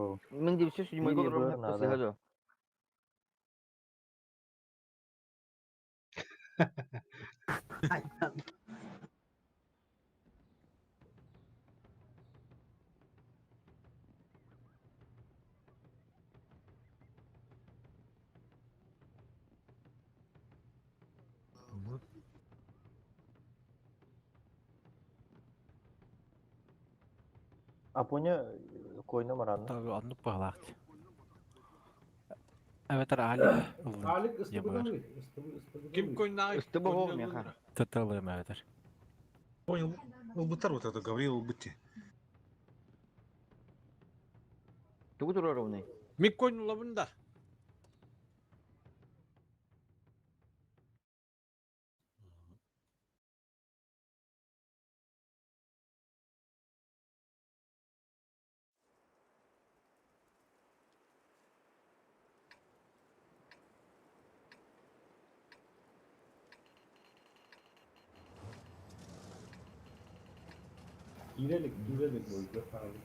bu. Мен деп сөз İyi жумай bir колором buyurun хепте abi. сыгады. Aponya koyuna maranı. Tabii anlık bağlaktı. Evet Ali ılın. Alik ıslıbıda Yapar. mı? Islıbıda Kim mı? koynağı? Исты богом яха. Tıtılığım evet. Понял. Улбытар вот это говорил, улбытте. Тугу тураровны. Мик койнула бunda. İrelik boyutlu abi.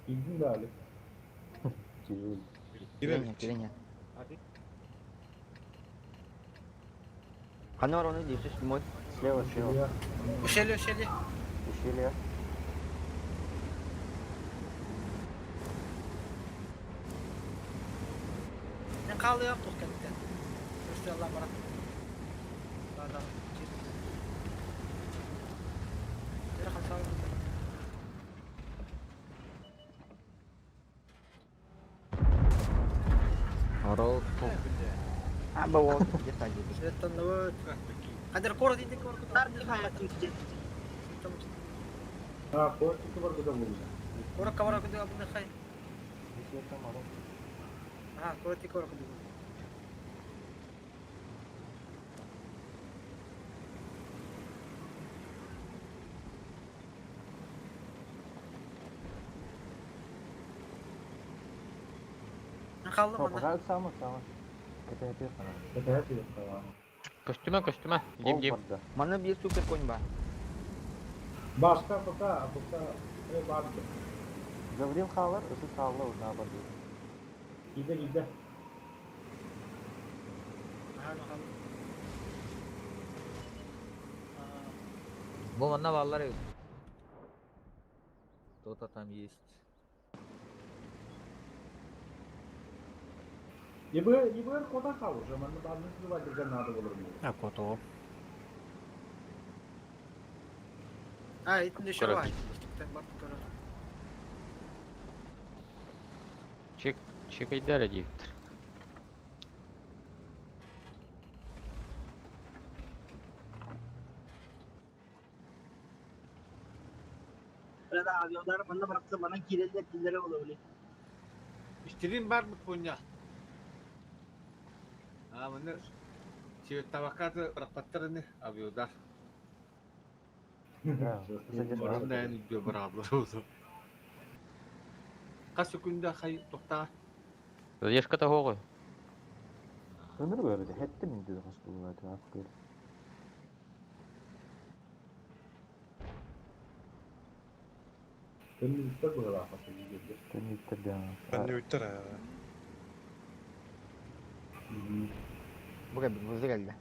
Bildin de Alik. Civil. Киреня, киреня. Қаны бар оны деп сөз жумай. Слева. Ya. Ушели, ушели. Ушелье. Ben kalıyor Turkent'ten. Görüşürüz Allah bırak. Adam. Yürü kalsana. Орол. А, баво. Где-то один. Şeretten de var. Kadir koru dedik koru. Dardı hayatım için. Ha, korkutu var burada bulunur. Koru kavara kudu abone kay. Ушелье там арон. Ha koru ti koru kudu. Kaldım Topa bana. kalk sama. Это я первый. Это я тебе сказал. Костюма. Дим. Мана bir супер конь бар. Başka kuta vardı. Гаврил Халар, ısı sağla orada abadi. Gide. Ha bakalım. Bu manna ballar yok. Кто-то там есть. Yıbır koda kalır. Zamanında bazı var bir nadı olur mu? Ya koto. Ha itinde şu Koru. var. İşte bak koru. Чек Айдара диктор. Burada aviyolar bana bıraktı bana kirelde dillere olabilir. İstediğin var mı konya? Ha, bener. Çiğ tabakatı rapatlarını avıyorlar. Да, ısı Orada yani diyor beraber oldu. Kaç günde kay tokta? Задержка того ғой. Ömür böyle. Hette mi dedi kaç bu vardı akıl. Önümüzde burada rakası gidiyor. Temi bitirdi ama. Ben de bitti ha. Buraya bir hızlı geldi.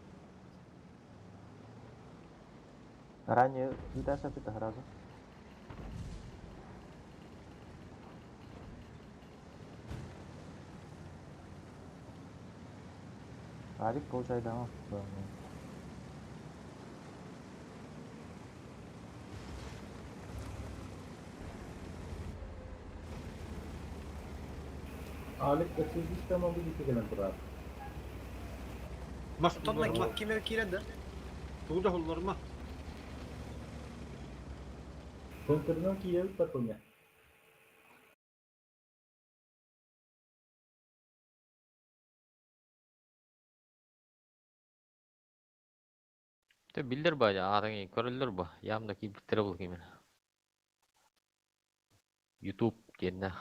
Ранее видasa это сразу. Арик получай дома. Alik kaçıncı sistem oldu gitti gelen durar. Mas Tonla kimleri kirede? Tuğda hollarıma. Kontörünün ki yeri takonya. Te bildir ba ya adamı körülür ba. Yamda kibritlere bul kimin. YouTube kendine.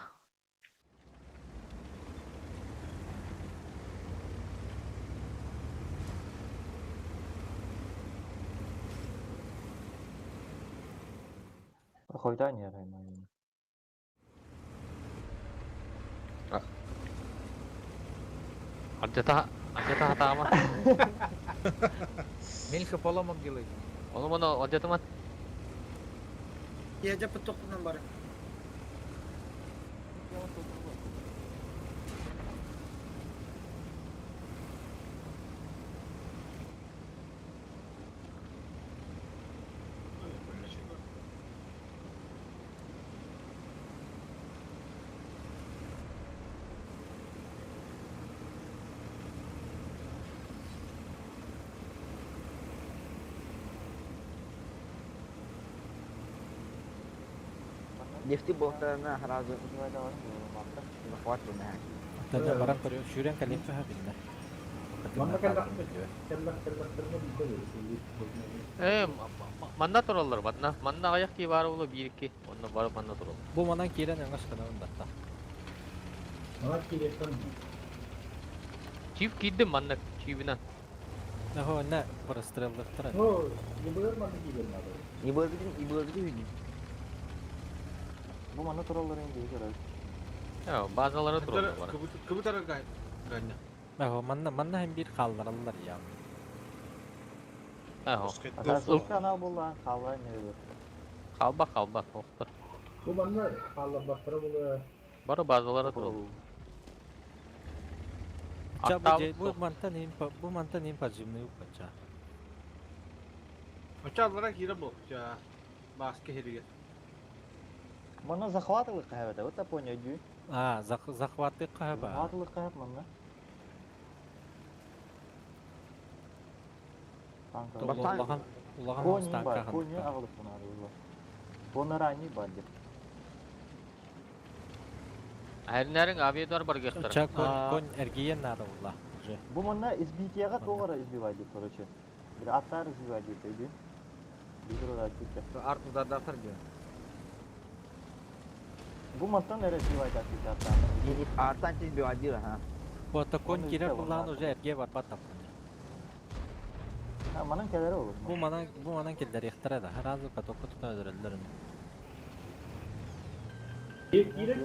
koydan yer aynen. Aceta hata ama. Мельха поломок делает. Onu aceta mı? Ya cepet topundan bari. Лифты болтарына сразу Uzayda var mı? Bakta. захватываю на. Tabii barang koruyor. Şuren kalim tuha billah. Manna kellak kellaklarına bir de verirsin. Manda turallar manna. Manda ayak ki var oğlu 1-2. Onda var manda tural. Bu manan kiren yangaş kana onda ta. Bana kiretten Çift giddim manda çivinden. Ne ho ne parastırılır tıra. o yıllar manna kiretten. Ибылдыгин видим. Bu mana turalların gibi göre. Ya bazıları turallar var. Kıbıtara ganya. Ne ho manna hem bir kaldırırlar ya. Ha o. Asıl kanal bulan kavga ne olur. Kalba koktu. Bu manna kallabaklara bulu. Bana bazıları tural. Ça Hatta bu mantan in pajimni upacha. Açarlara hira bu. Ya baskı heriye. Mana захватывает kahvede. O da понятно. А, захваты каба. Захватывает kahve mana. Kanka. Улахан Кони стан бар, кахан. кони ağlık buna arıyorlar. Bonarani baldi. Herinlerin aviador bar göster. Çak kon ergiyen nada ullah. Bu mana SBT'ye doğru избивали, короче. Bir atlar избивали dedi. Bir orada çıktı. Арту дафтар делает. Bu mantan nereye избивали hatta? И артан чиз бивадир, ha. Bu ta kon Onu kirer işte ullan bunlar. oja erge var patap. Ha manın keleri olur. Bu manan killer ihtira da. Razı patokku tutan öldürürler. Kire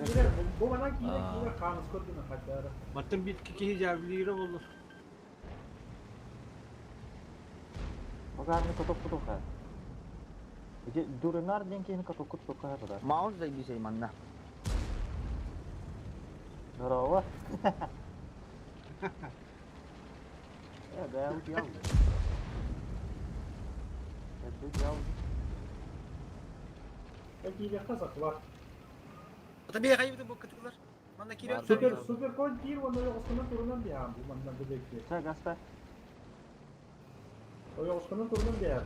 bu manna kire kanıs koyduğuna kaçar. Matın bitki ki hicabiliğine olur. O kadar ne katok ha. İşte durunar diyen ki ne katok ha kadar. Маус да bisa mana. Bravo. Ya ben bu yavrum. Bu yavrum. Kire kazak var. Tabii ya kaybettim bu katıklar. Bana kire. Super koy kir onu yoksunun turundan bir ham bu manna bu bekliyor. Sen gasper. O yoksunun turundan bir ham.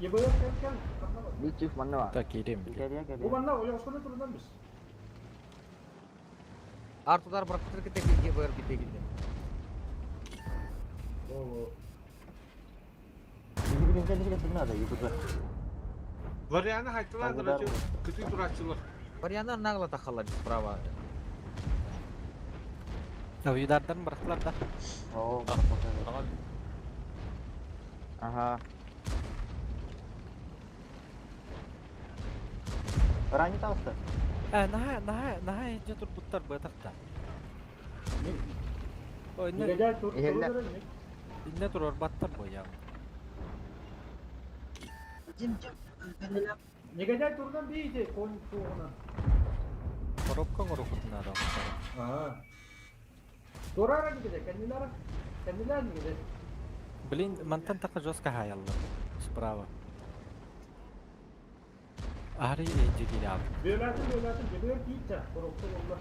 Ye böyle gel. Anlamadım. Bir çift mana var. Ta kirim. Geriye Bu geliyor. manna o yoksunun turundan biz. Артудар бұрақтыр кете келге бөр кете келді. Oo. Birbirinize ne getirme da yukarıda. Var yani haytılardır Kavgadar açı. mı? Kötü durakçılar. Варианттар нагло тақалады справа. Avidardan bıraktılar da. Oo. Ага. Rani tavsta. Naha hece turbutlar bırakta. O Ne inne gel tur Ehelle. turundan inne turor battar bu ya. Cim. Kendiler ne gel turundan bir iyiydi kon tuğuna. Korupka koruputun adam. Aha. Dorara gidecek kendiler mi gidecek? Blin mantan taka joska hayallar. Sprava. Ahri hece değil abi. Böylesin geliyor gidecek. Korktu valla.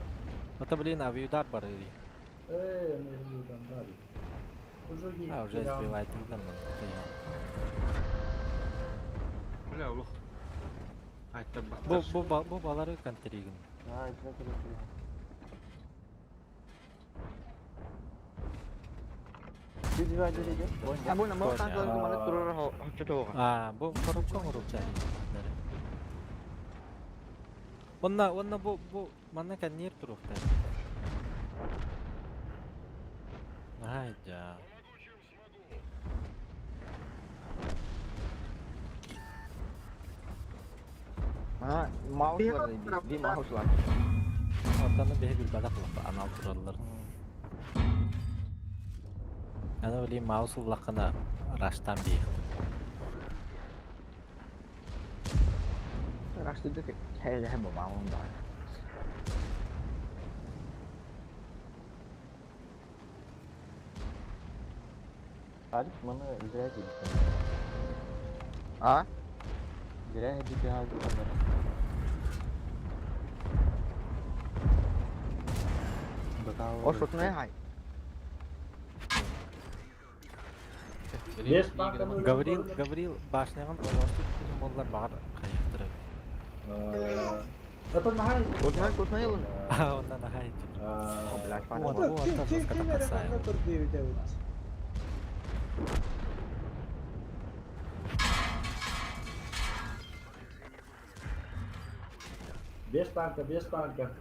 Ata blin aviadar barı. Ne diyordan daha iyi. Ucu giyip. Ha уже сбивает там. Öyle olur. Haytlar bak. Bu baları kanterigin. Ha izle kırıkıyor. Biz bir edeceğiz. А бұл намал таңғы mana тұрыр хоқчы тоға. А, bu korupka korupca. Onna bu mana kan nir turukta. Hayda. Mana Ha, mouse'lar bir mouse'lar. Ortanın behi bir badak var. Anal turallar. Ana öyle mouse ulakına raştan bir. Raştıdı ki hele hem bu mouse'da. Galip bana icra edildi. Ha? İcra edildi halde onları. O şutmaya hay. Beş banka mı? Gavril başlayan olasılık bizim bollar bağır kayıktırı. Zaten daha iyi. Tutmaya yılın. Ondan daha iyi. O Black Bu Panther. orta kata kasaya. Beş banka.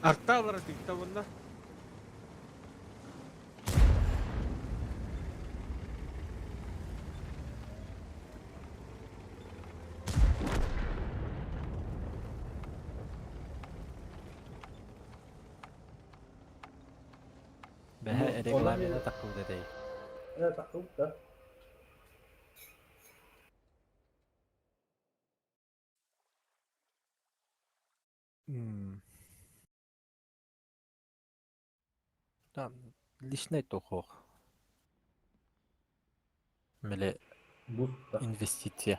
Artta olarak tikta bunda. Behe reglamine takıl dedi. Evet, takıl da. Там личный тохох. Меле Buz da. инвестиция.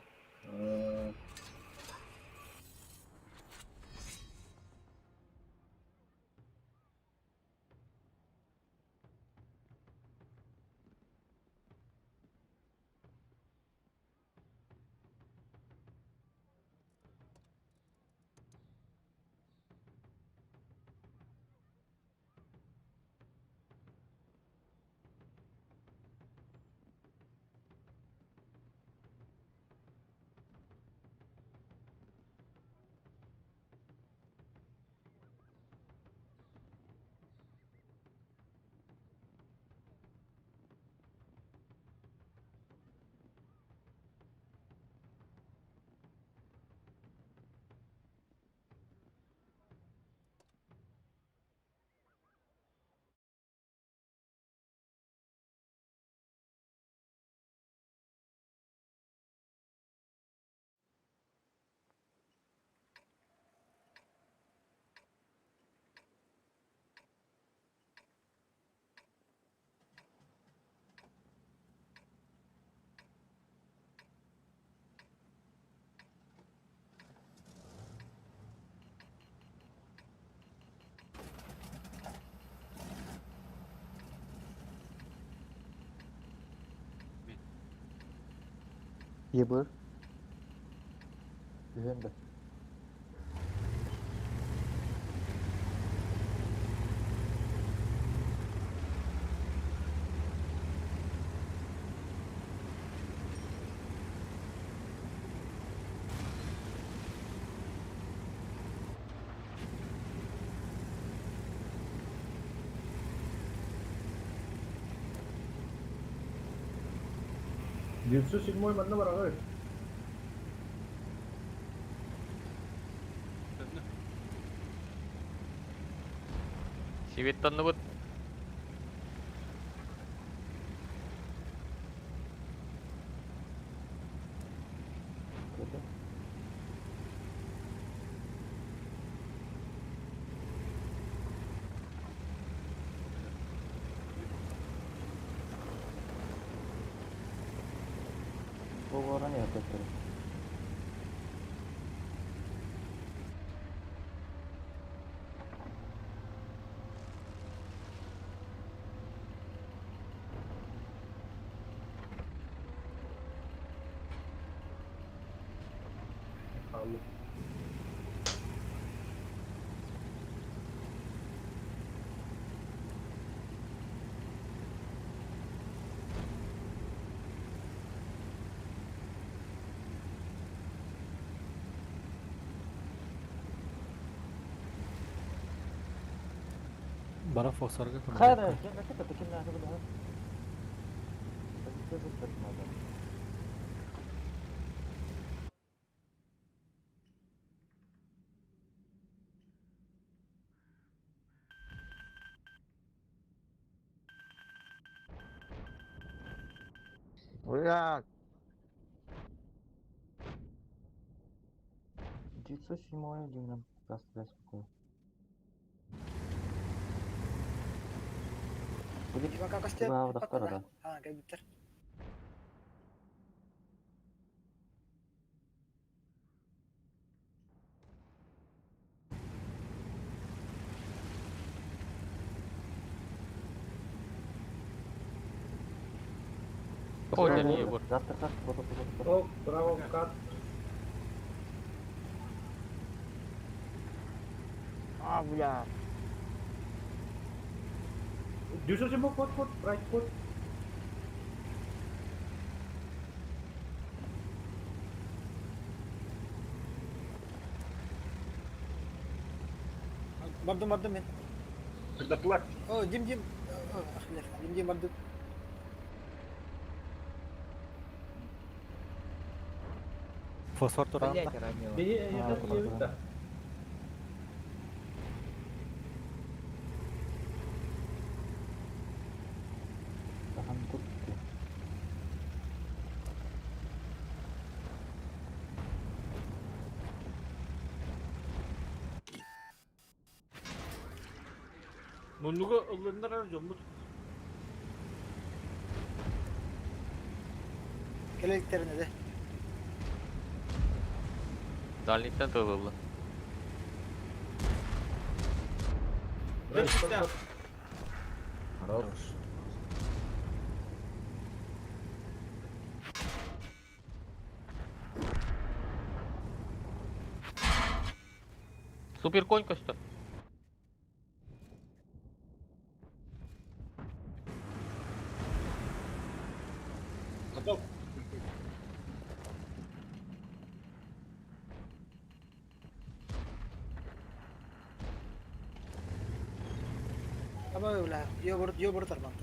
Yebur. Güvende. Jutsu седьмой mana barang? Sivit tanıbıt. Kötü. Bu oran yapacaklar. Kaldı. Bana fosforga خير كنا كنا ناخذها. بس كيف تسمع Уя! 907 один нам застрял такой. Будет Di ba kakasya? Diba daftar ada? Ah, kayak bitter. Oynan Егор. Daftar tak foto. Оп, право вкат. А, бля. Düşür şimdi kod, right kod. Mardum men. Tıklaklak. Oh, Jim. Oh, akhirnya. Jim mardum. Fosfor turağında. Блять, ранило. Beni yeter da. Tahan tuttu. Munduga ılınlar arıyor mu? Keleklerine de. Дальникten tığıldı. Right Beş kod. tane. Хорош. Супер конь kaçtı. Готов. Apa ulah? Yo baru terbang.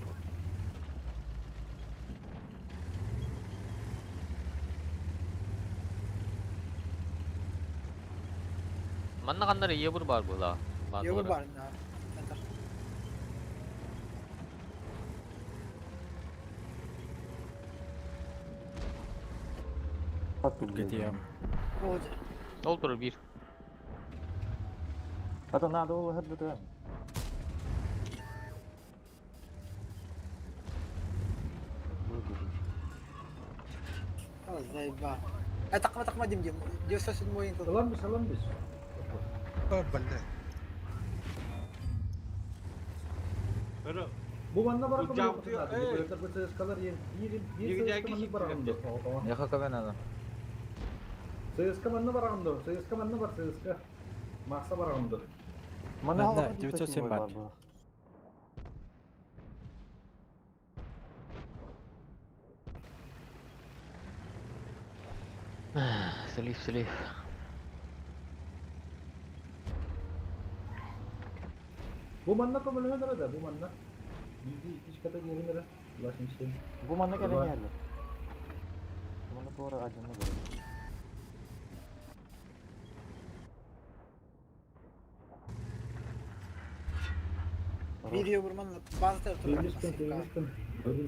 Manna kanları Егор бар бұла. Yo baru bar. Nah, ntar. Tatlı Gidiyorum. Oh, Ол тұры bir. Потом надо было ХДД. oh, zaiba. Takma Jim. Yo sasun mo yung to. Salam biz. Pero Bu bana bırakın. Hocam diyor, evet. Bir skalar yer. Bir Yiyecek CSK kişi bana bırakın. Я хакаве надо. CSK bana bırakın. CSK bana var CSK. Maksa bırakın. Mana Ben de hava 907 var var. bu. Слив. Bu manna kabul eder de bu manna. Bir iş kata gelin de. Ulaşın işte. Bu mana gelen Ulan. yerler. Bu mana doğru acımlı böyle. Video vurman bazı tarafı.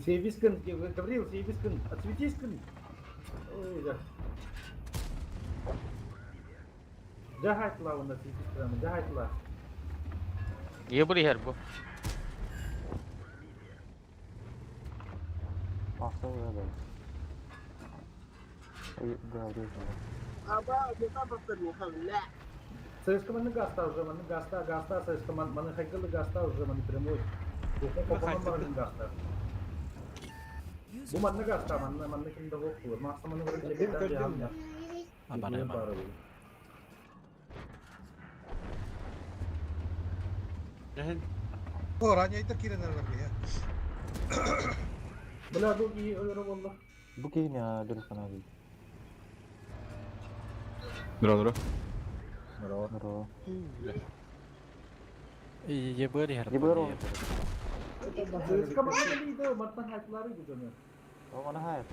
Сейвискин, Гаврил, Сейвискин, отсветискин. Ой, да. Жахайтла онда Сейвискин, жахайтла. Егор yer bu. Aksa böyle. Говорю. Apa kita pasti bukan lah. ЦСКА маны гаста уже, маны гаста, ЦСКА маны хайкалы гаста уже, маны прямой. Попон барын гаста. Bu manda гаста, manda kimde yok bu. Maksa mаны vurun çekilden bir hamle. Bana hemen. yani Bela bu iyi öyle oldu. Bu kim ya dürüst sana değil. Здорово. Bro. Егор yer. Gibir olmuş. ЦСКА manda iyiydi, manda hayatlarıydı canım. O bana hayat.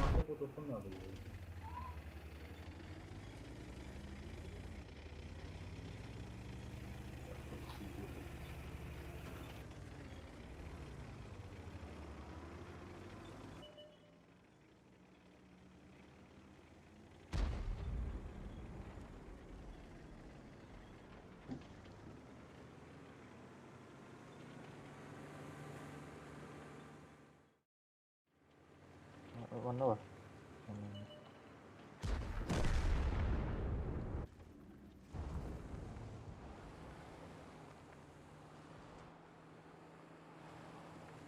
Manda fotoğrafını aldı. Manna var.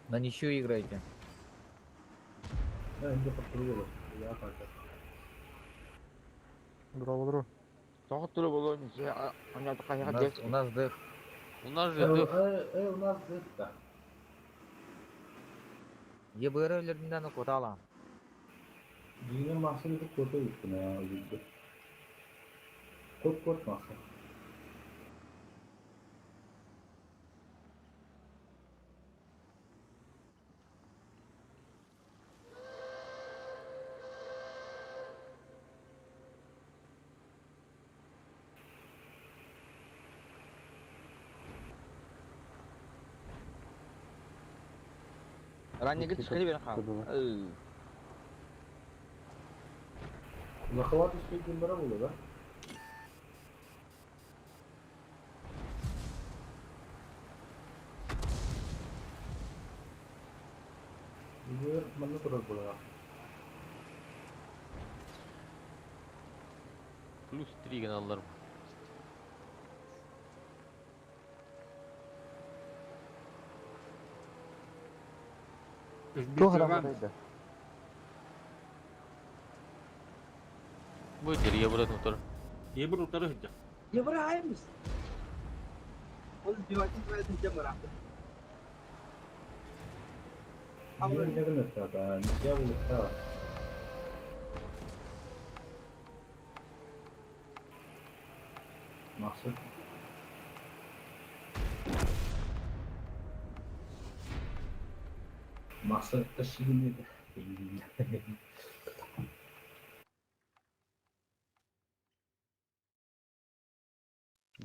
На ничью играете. Да, инде подпрыгивал. Я так. Дуру. Тоғы түрі болу, ана қайға дек. У нас дых. У нас же дых. У нас это. ЕБР'лерден кота алам. Дine mahsul edip kota üstüne ya özürde. Kod mahsul. Раннеге түскелі бері қал. Захват üstü günlere bulur ha. Bizi bana turar bulur. Плюс 3 гана аларым. Çok aramadaydı. Bu deriye burada otur. Ебір ұлтары хыджа. Ибраимс. Он сбиватель твоя тем раптор. Bizi ne kadar mesela? Ne bulur ha? Mahsul. Mahsul taşıyın dedi.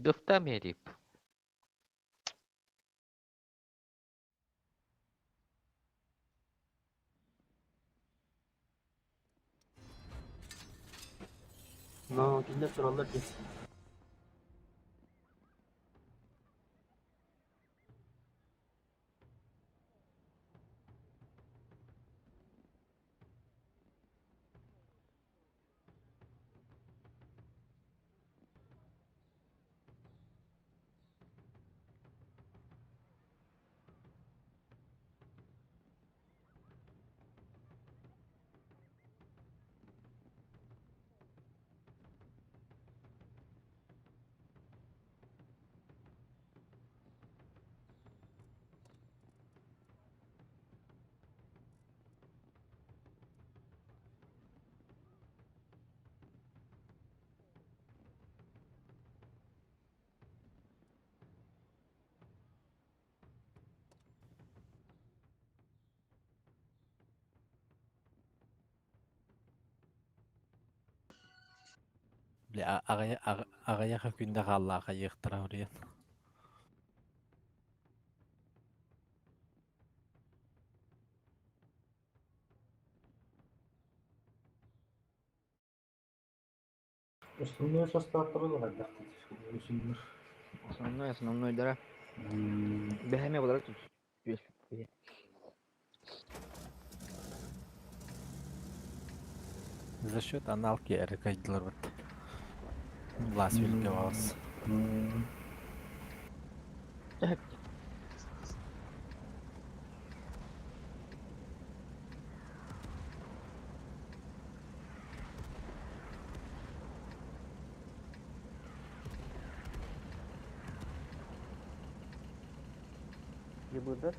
Дыфта мерип. No, kimde sorarlar ki? Бля, агая күндө қаллаға йыктыра урыян. Основной состав туралы гадак. Основной, да. Бәһәме болар тут. За счет аналки әрекайдылар бат. Лас вилге баас. Ебырдар.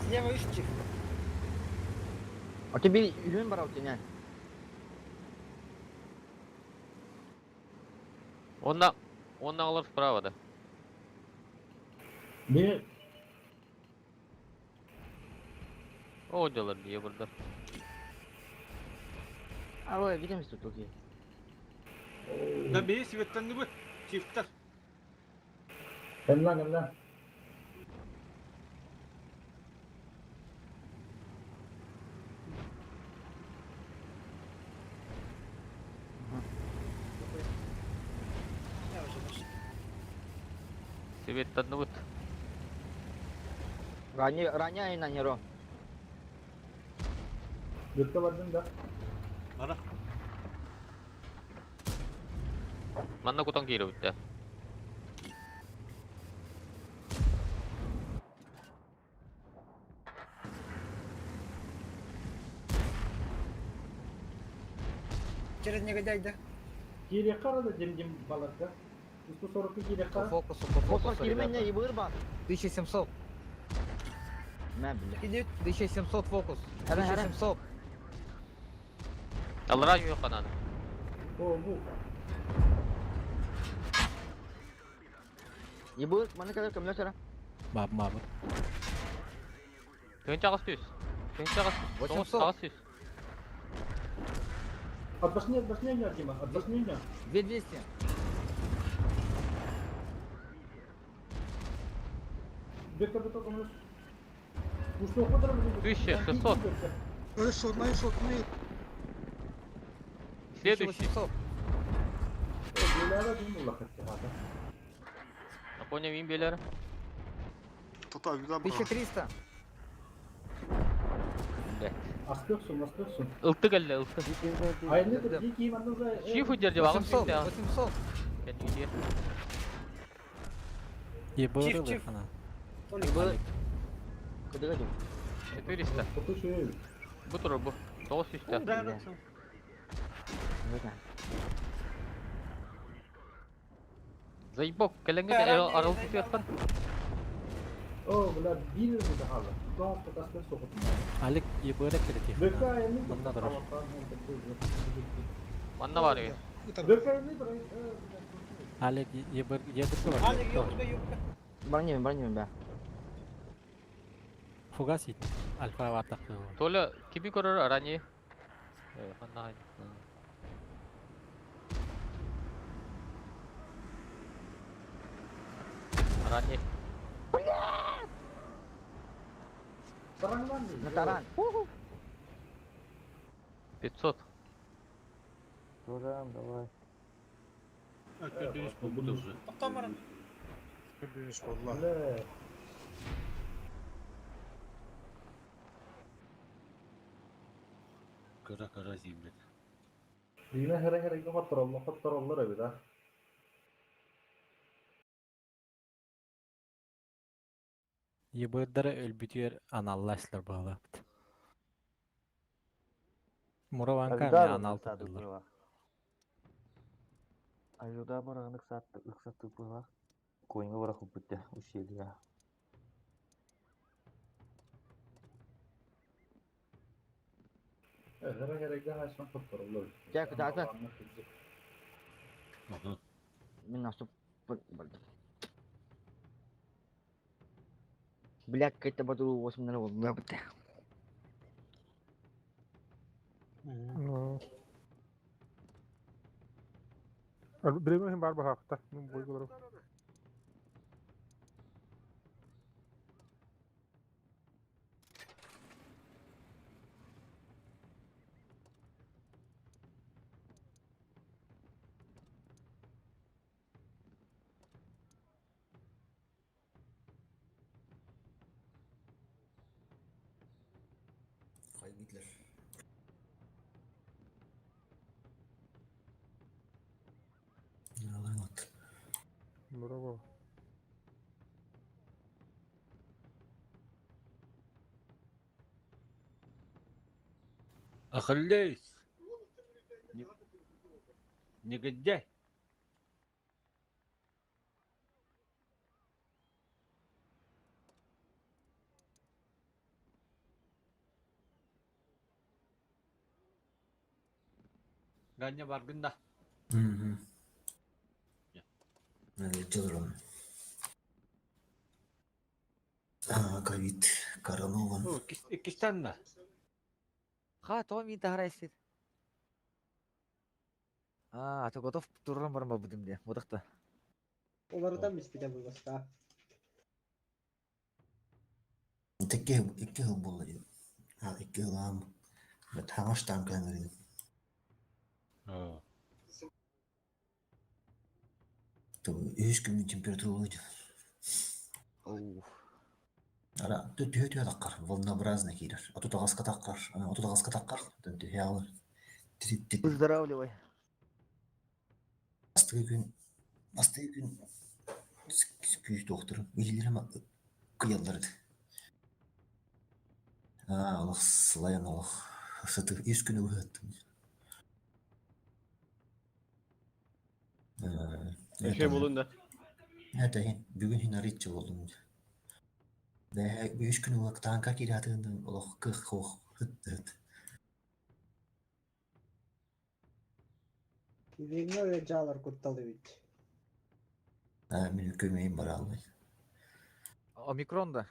Слева ищи. А тебе үйін бар ау тене. Он алар справа, да. Bir О, делар ебырдар. А ой, видимость тут окей. Да бей светтен бүт. Чифттар. gel lan. Yavaş yavaş. Светтен бүт. Ранее на неро. Gökte vardın da. Mana? Манна кутан кире бүтте. Через негодяй-да. Kiri karadı cim balıkta. Üstü soruku kiri По kara. фокусу, по Фокус фокусу, кирменне ребята. и вырба. 1700. Мә, бля. Идет. 1700 фокус. Ара, ара. 1700. Алра yok kananı. O bu. Ебыр, маны kadar көмлө сара. Мабы. Тön çağız düz. Tön çağız. Восемьсот. Doğuz çağız düz. Отбашни не Дима, отбашни не. 2200. Gökte bir tokumuz. Usta o kadar mı? 1600. Öyle sormayı. Следующий. 1800. Böyle ara değil mi Allah kahretsin. Напомню им белер. 1300. Astıyorsun. Iltı geldi ıltı. Hayır nedir? İyi ki imanınıza... Şifu derdi bağım 800. şimdi ya. 800. Kendi gidiyor. Ебыры Чиф. она. Ебыр. Кыдыга жум. 400. Kutu şey. Bu turu bu. 900 'te. Выка. Zaybok. Kelenge de aralı tutuyorsan. O bunlar bir mi daha da? Doğal tutasını sokutun. Алик ебыры керек. Gökte ayını... Bunda da var. Manna var ya. Gökte ayını bırak. Алик ебыры бар. Али юкта. Бронемен, бля. Фугасит. Альфа ватак. Толя kimi korur arani? Manna. Arani. Sarang lan. На таран. 500. Туран, давай. Gördüğünüz bu budur. Tamam. Öyle. Kara zimmet. Dine her hottorollar abi da. Ебырдары өлбүтүер аналлашлар багалапты. Мураванка мен аналты булар. Аюда барагын ыксатты була. Коюңа барак бүтте ушелия. Her haşman hottorollar. Gel, kıtaatı. Aha. Мен наступ. Бля, какая-то бату 8 на него. Бля, бля. Bilemeyim var hakta. Bu boyguları. Bravo. Ахиллес. Негодяй. Ганя баргында. Ковид, коронаван. О, Кистанна. Ха, то мен таграйсыз. А то готов туран барма будем де. Бодакта. Олардан беспеде булбаска. İki yıl bulayım. İki yıl am. Ve tanıştan kanırıyım. О. 3 günlük temperatür oluydu. Оу. Ara tütühü tühü takkar. Волнообразный кирер. Отутағасқа таққар. Отутағасқа таққар. Тütühü алыр. Тирит. Выздоравливай. Астығы күн. Астығы күн. Күйі доқтыры. Илілер ма кыялларды. Алық сылайан алық. Сыты үз күні өттім. Şey bulun da. Әтәйін. Бүгін хин аритчы болдым. Үз күні өттім. Танка кератығынан олық қық қоқ. Кивигно ve Calar Kuttalıvic. Менің көмейім бар албай. Омикрон да.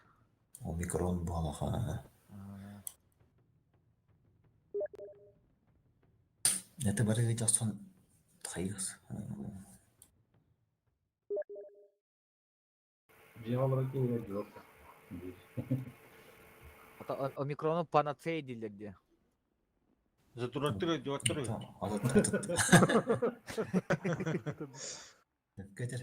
Омикрон болаға. Это бары жасын тайыз. Cevapları ki yok. Ата омикрону панацея дейдилер де. Zaturattırıyor, diyorttırıyor. Өпкетер.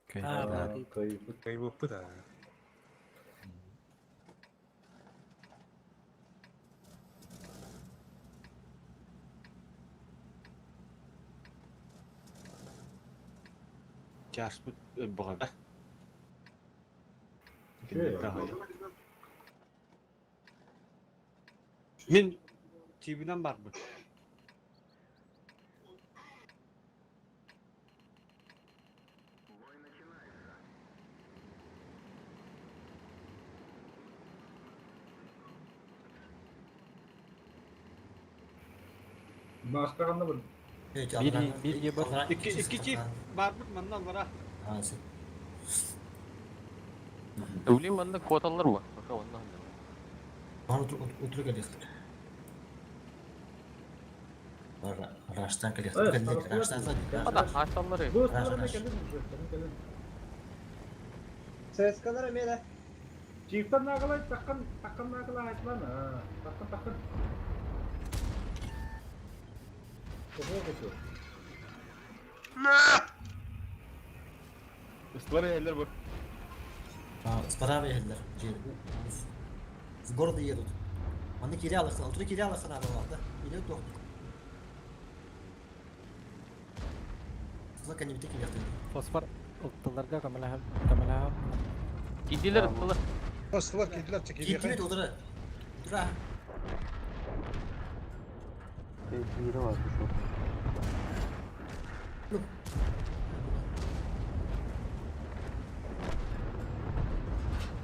Kayıp da. Kârs bu bağda. Min TV'den var mı? Başka anlamadım. Bir var. İki çift var mı? Mandan var ha. Өвлийн манда квоталар ба? Ошо онноо. Утрук электр. Раштан Evet, электр. Раштан Ада хашталлар. Dostlarına gelir mi? Ses kadar emele. Çiftten nakalayıp takkan nakalayıp lan. Takkan. Kafaya kaçıyor. Isları eller bu. Справа ехали. С города едут. Они кирялыхтан, утра кирялыхтан алаларды. Идет доктор. Кызлар кәнебетте киряқты. Fosfor ıktılarga kamalaha. Идилер ытылы. Dostlar kediler çekiliyor. Кирмет отыра. Утра. Biri var şu.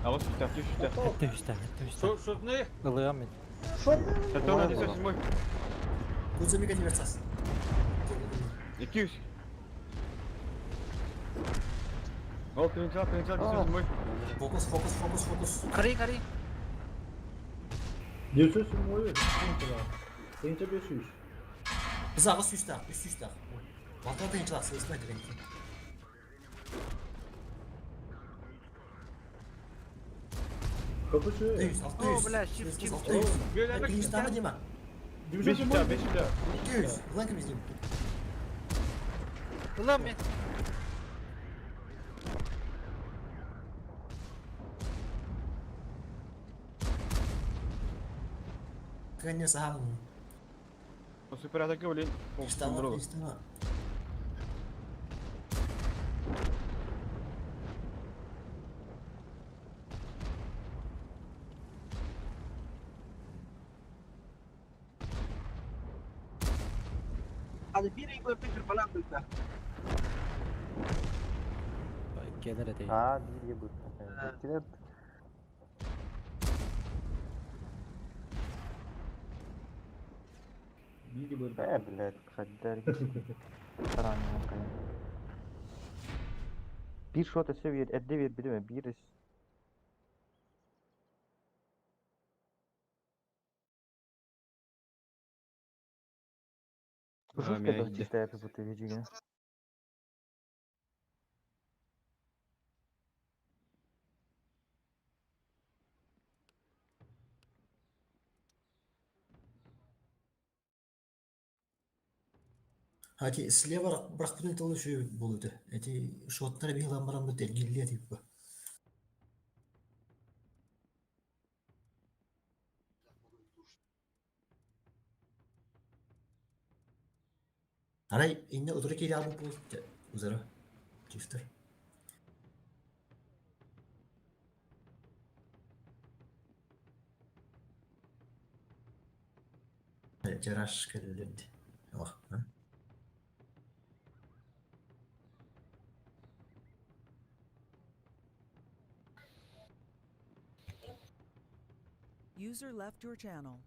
Алло, что? Hette üstte. Что ne? Ilığam et. Сатон 187. Кузовик универсас. 200. Al, pirinç al, 187. Фокус. Кари. Diyorsun şimdi oluyor. Sence 500. Bizagı süstaq, üst süstaq. Balta tayınçılaq, sığısına giren. Kapı şu. 600. О, бля, щип. 600. Böyle Birinci tane değil mi? 500 daha. 200. Ulan kim izleyeyim? Ulan мен. Кэнне сахам. Супер атака, блин. İstama. Hadi bir iyi böyle falan böyle. Gelir edeyim. Bir bu. Bittiler. İyi böyle. Блядь, kadar. Bir shot seviyor, edde bir bilme, bir Жестко это чистая по видео. Хати слева брахпутын толы шүй болуды. Эти шоттары бигылан баран бөтер гилле типа. Арай инне утуру кири албы болуп узара. Чифтер. Жараш келелерди. Ох. User left your channel.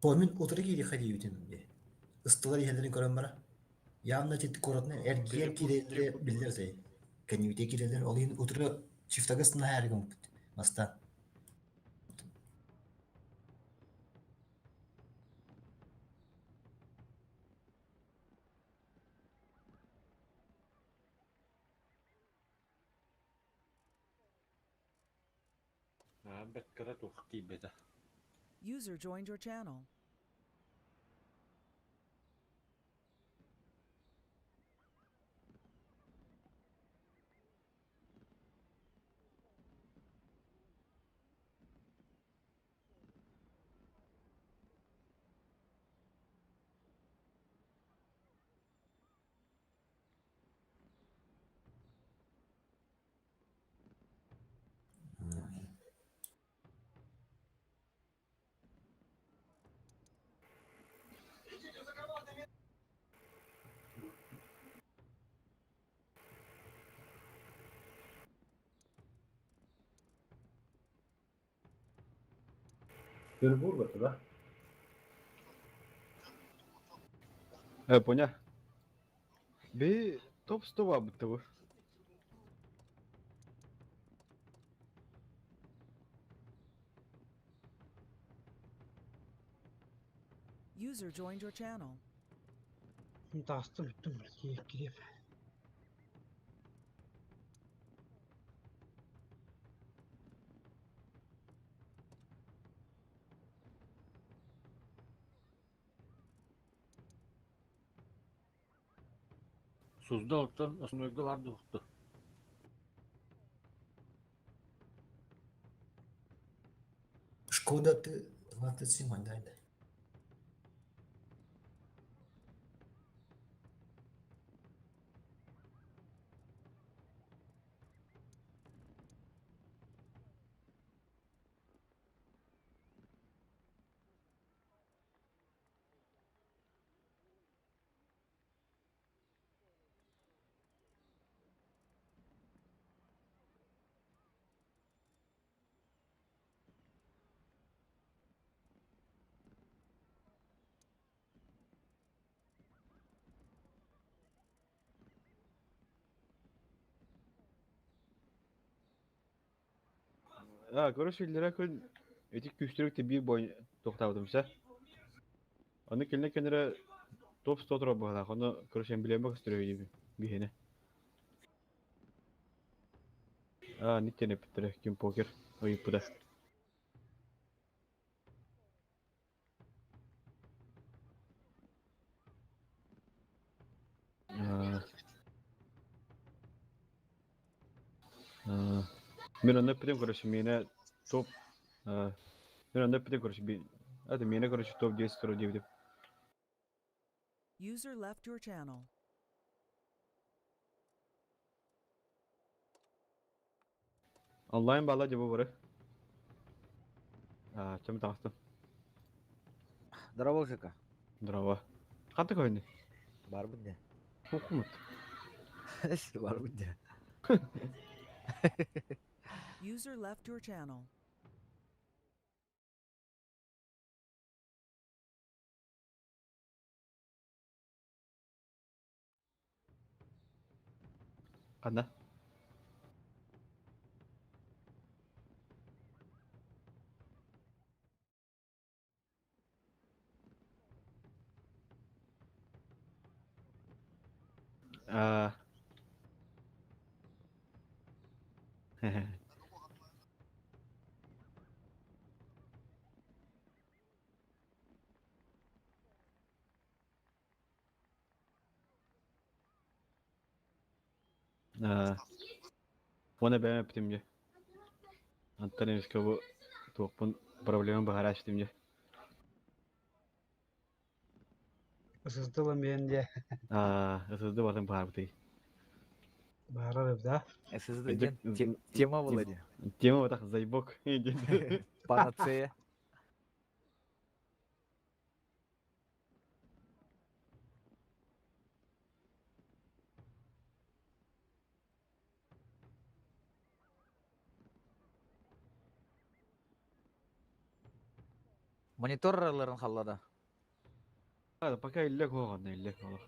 Помин утуру кири хади бүтүн. Ыстылар иһелерин көрөн бара. Явно тит коротны эрген кирелере билдер сей. Кенюте кирелер олин утуру чифтагасына хайргым. Маста. بكرة وقتي بدا. User joined your channel. Петербург это, да? Понял. Би топ 100 var bu tabi. User joined your channel. Тастым бүттüm кирип. Suzda oldu, osnoyda vardı oldu. Шкода ты 27 мандайда. Короче, illere kun etik güçlülükte bir boy toktavdım sa. Onu kelne kenere top 100 tura bağla. Onu короче bilemek istiyor gibi bir hene. Nitte ne bitti kim poker. Oyup bu da. Ben onu bitim короче mene top ben onu bitim короче bir hadi mene короче top 10 tura diyebilirim. User left your channel. Online bağla cevabı var. Çabuk tanıştım. Здорово, Жека. Здорово. Kantık oyunu. Бар бінде. Hukumut. Бар бінде. User left your channel. Kanda. Оны бәме бітімге. Антон емеске бұл тоқпын проблема бағара аштымге. Ысыздылы мен де Ысызды батын бағар бұтай. барарып да. Сізді деген тема болады. Тема батақ зайбок. Панацея. Мониторларын халлада. Пока иллек оған, иллек оған.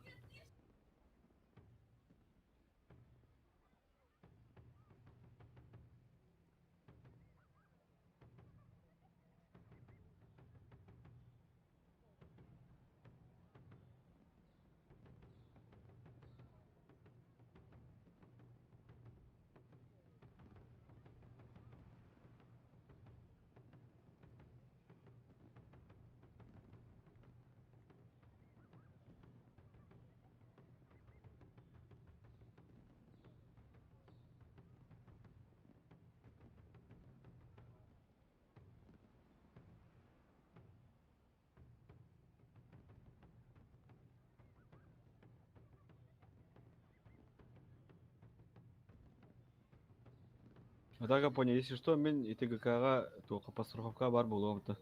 Отаға поня, если что, мен ИТГК-ға тоқы паструховқа бар болу омты.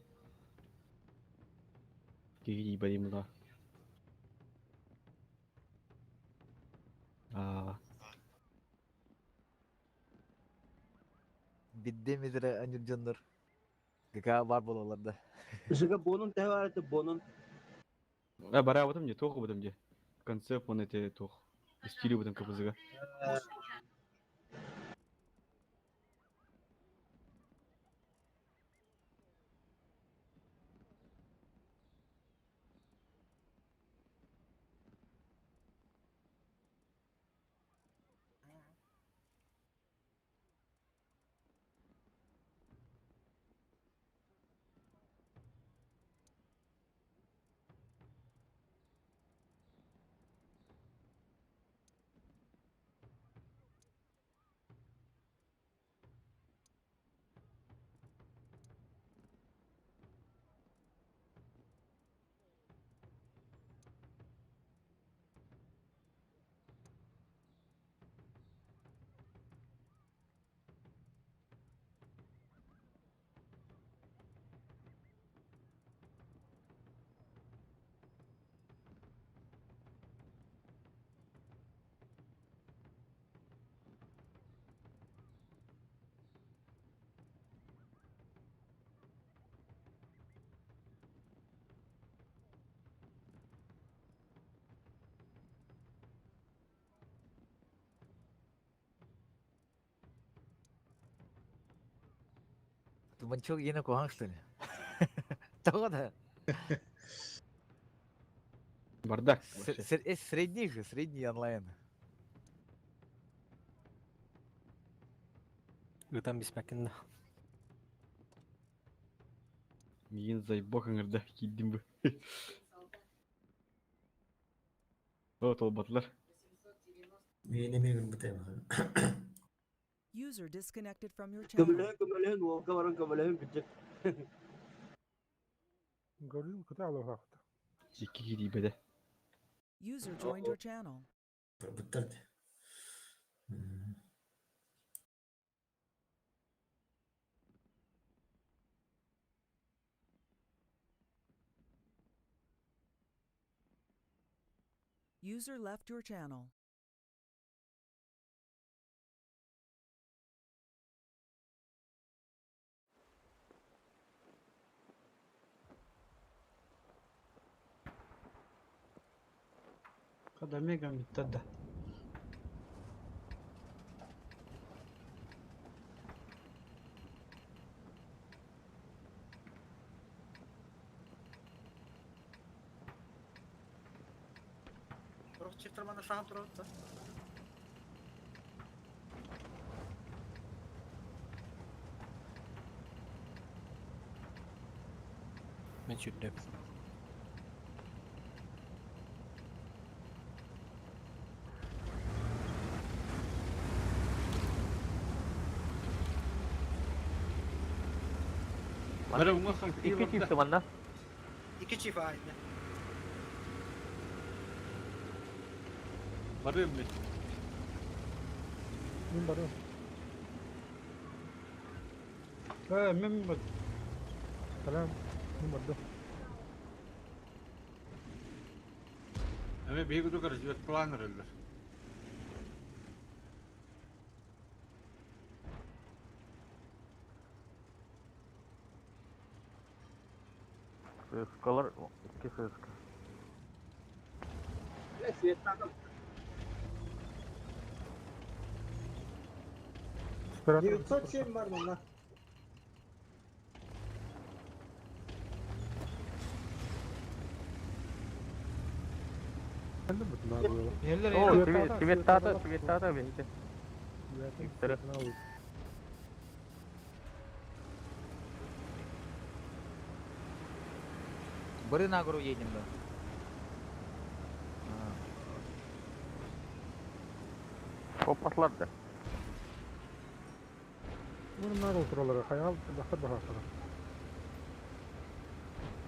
Кеге дейбадейм да. Бидде медре анюджандар. Гака бар болаларда. Жыга бонун тәвәрәті бонун. Бара бұтым не, тоқы бұтым не. Концепт оны те тоқ. Стилі бұтым көпізіға. Туманчок yine kohangsın. Тогда. Бардак. Средний же, средний онлайн. Гытан бисмәкенді. Мен зайбок аңырда келдім бі. О, толбатылар. Мен емегін бұтайым. User disconnected from your channel. Kömeleğin, volka varın kömeleğin bitecek. Gördün kıta alıp Жеке дейбеді. User joined your channel. Бұттарды. User left your channel. Kada mega bitti. Çiftler bana şu an tur attı. Men çürdüm. Bari bunga kan İki çift manna. İki çift aynı. Bari mi? Min barı. Ha, min barı. Selam. Min barı. Ama bir kutu karış bir plan verirler. Sığıskalar iki sığıska. Девятьсот семь var mı lan? Yerler Oo, Tibet'te belki. Yukarı. Бери на гору едем, да. Kopaslar da. Bunlar oturalara hayal bakar bakar.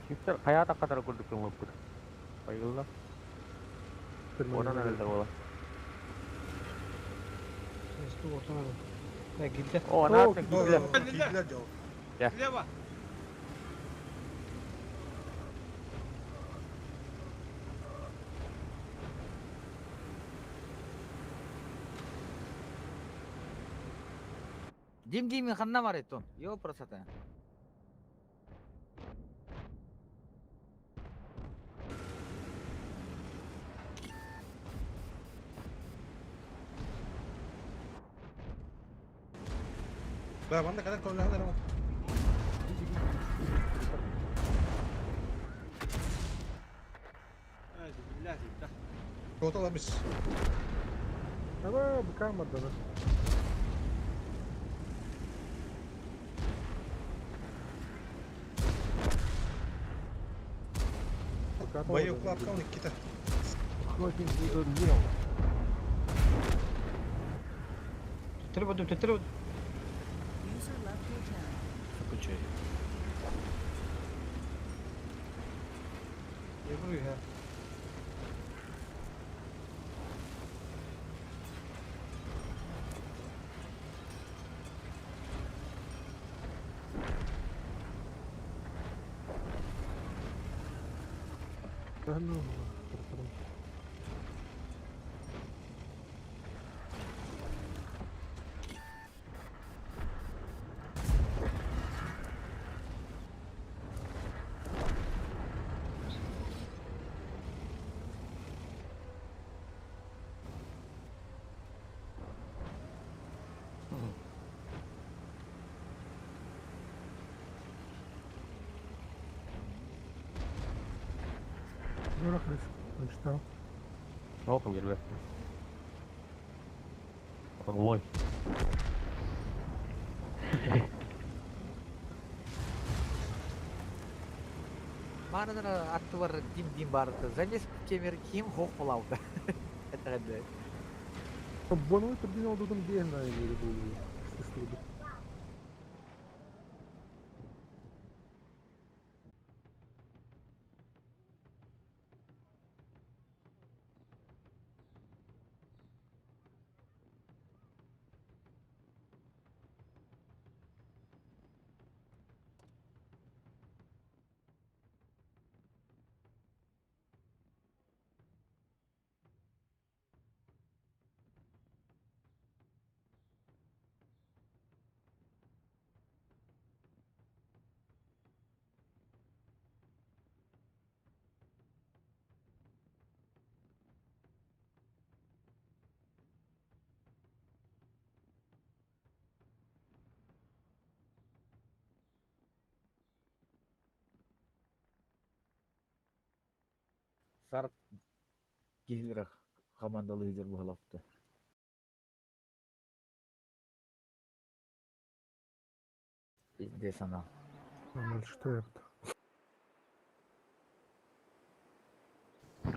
Çiftler hayata kadar kurduk mu bu? Bayıllar. Ona ne geldi ola? Sesli ortada. Ne gitti? O ne yaptın? Gidiler. Ya. Size bak. Дим, ханна var etton. Yo prosata. Ben bana kadar konularlar ama. Hadi billahi da. Kotalar biz. Ama bu kalmadı da. Bayı kulaktan iki tane. User left your channel. Kapıcı. Bırak biz. İşte. Ne oldu gel be? Oy. Mana da attı var dim bardı. Замес кемер ким хох булавды. Это да. Bunu turbin olduğunu diyen aynı böyle oluyor. İşte. Сарт кизлер командалы лидер булапты. Де сана. Что это?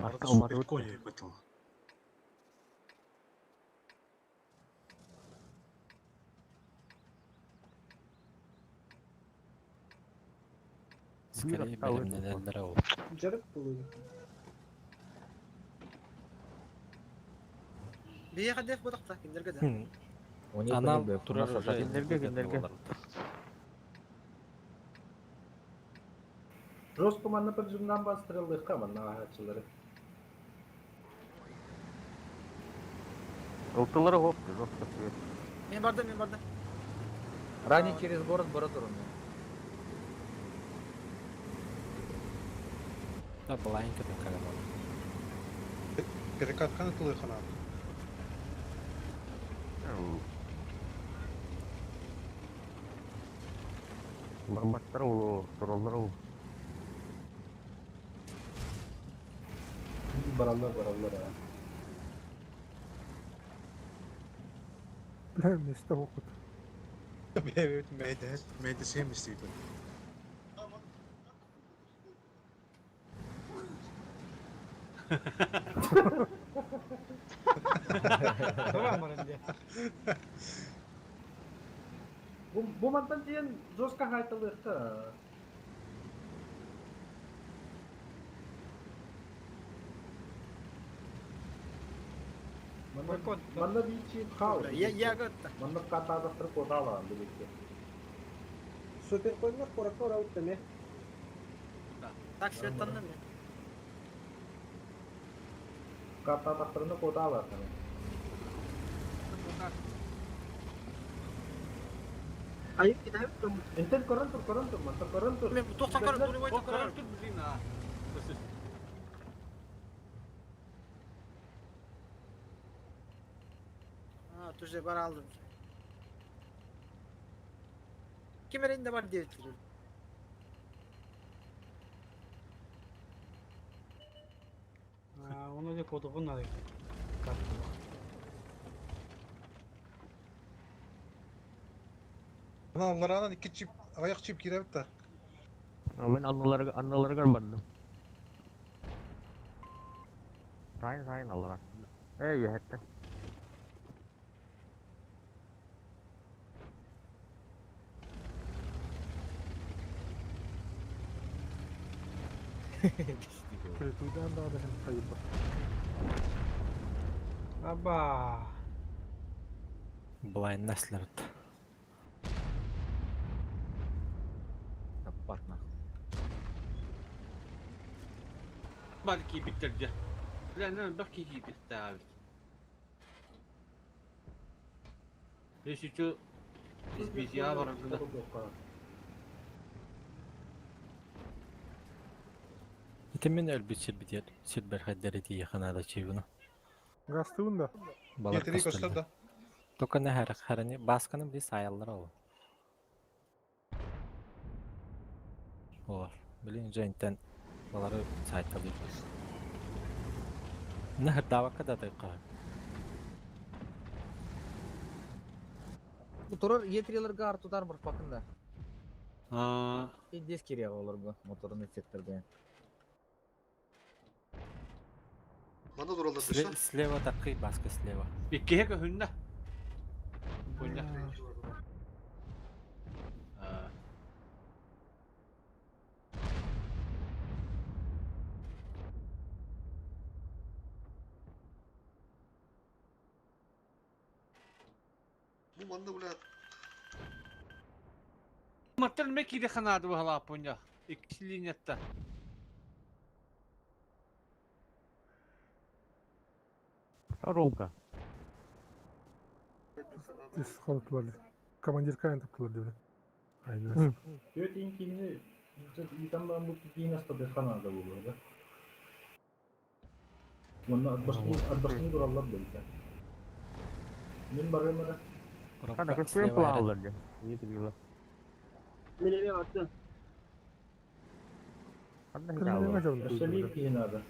Arka umarı öttü. Скорее Buyur, benim nedenlere oldu. Жарык булуу. Бие хадеф бодакта, киндерге да. Анал турар уже Киндерге. Жестко манна поджимнан бастырылды каман агачылары. Ылтылары хопты, жостко свет. Мен бардым. Ранее через город Бородуром. Да, блайнка такая была. Перекатканы тылы хана. Барматтар улу, туралдар улу. Бараллар. Место опыт. Evet, medesiyim istiyordu. Bu mantan diyen жестко хайтылыкта. Манна бичи хау. Я гот. Манна катадастыр котала билетке. Супер койма коракор ауттеме. Так светтанны мен. Катадастырны котала. Айып китап. Интен корантур, манта корантур. Мен 90 кар дурой кар. Түзе бар алдым. Кемерinde var diye düşünüyorum. Onu da kodu надо. Onlardan iki çip, ayak çip girip de. Ben anıları görmedim. Sayın alırlar. İyi hatta. Kötüden daha da hem sayıp. Аба. Блайн näsler. Аппатно. Belki bitirdi. Lan belki bitti abi. Neyse şu biz ya var burada. Итемен әлбет сербетер. Сербер хаддер еті яқынада чебіні. Гастığın da. Getirik göster de. Только не харани басканы біле сайалдар ол. Олар. Білен жәнттен олары сайтта дейбіз. Нәхір давақа да дайқа. Bu turur yetrilerge artudan bir bakında. Dez kerek olur bu motorun efektlerden. Bana duralım Слева такой, баска слева. İkiye hünde. Hünde. Bu manda bula. Matel meki de kanadı bu hala punya. İki linyette. Ролка. Халатвали. Командир кайын таптылар деп. Aynen. Göt inkini İtandan bu kinas da kanada bulur da. Bunun adbaşını durallar belki. Men barı mı da? Ada kesin puanlar dia. Gitu gila. Nereye attın? Ada hikaye. Üstelik kinada.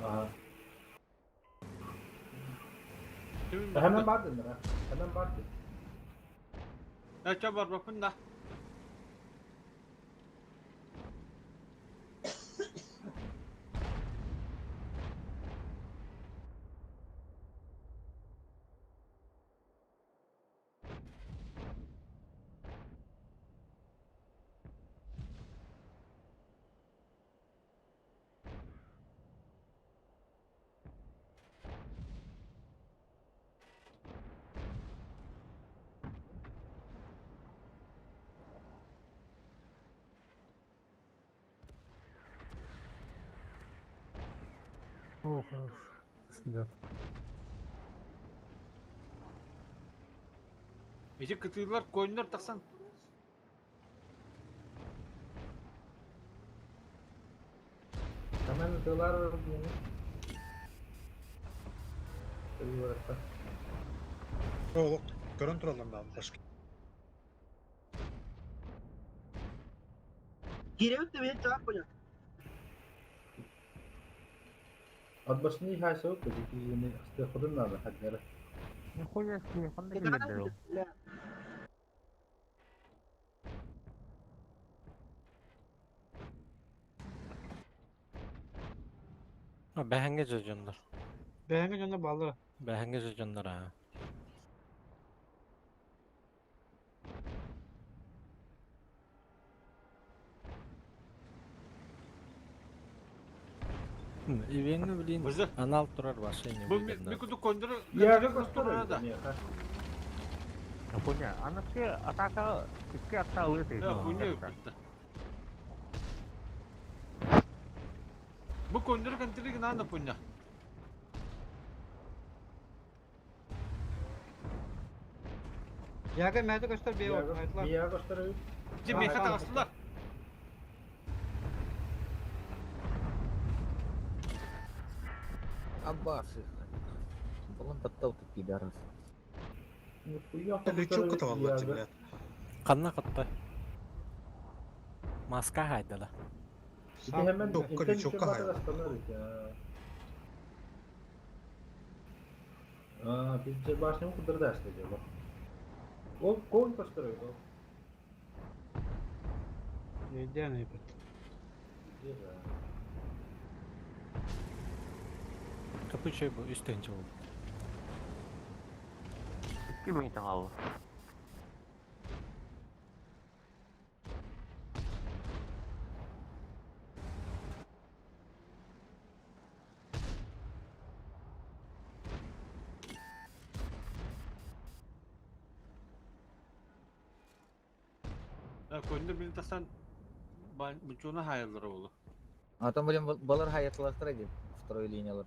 Aha. Hemen bardın ha. Hemen bardın. Ne çabar bakın da. Ох, сидят. Эти кытыйлар койнар таксан. Hemen dolar bunu. Tabii olarak. Оолук көрөн туралар да башка. Кирек де мен так понял. Отбашный хайса yok dedi ki yine işte kodun nerede hadları. Нихуя себе, фонда килдерил. Бәһәңге жожондар. Бәңе жонда балдыр. Бәһәңге жожондар а. Ивенни билин. Буза. Анал турар башы не Бу билин. микуду койнар. Ya gösteriyor. да. Нихуя, она все атака, все атака лысый. Да, хуйня. Bu койнар кантилиг нанда пуня. Яга мәдә göster бей ot. Айтла. Ya gösteriyor. Же меха тагысылар. Аббасы. Балам баттал ты пидорас. Лючок tavallaan блядь. Канна катты. Маска хайдала. Bir de hemen Dokka internet lючокка bakar hayvan. aslanlarız ya. Aa, biz başlayalım kudur da açlayacağız bak. O gol gösteriyor o. Нейдә не бит. Güzel. Kapıçı bu üstünce oldu. Kim itu Allah? Койнар билин таксан бучуна хайылар болу. А там, блин, балар хаятластыра деп, второй линиялар.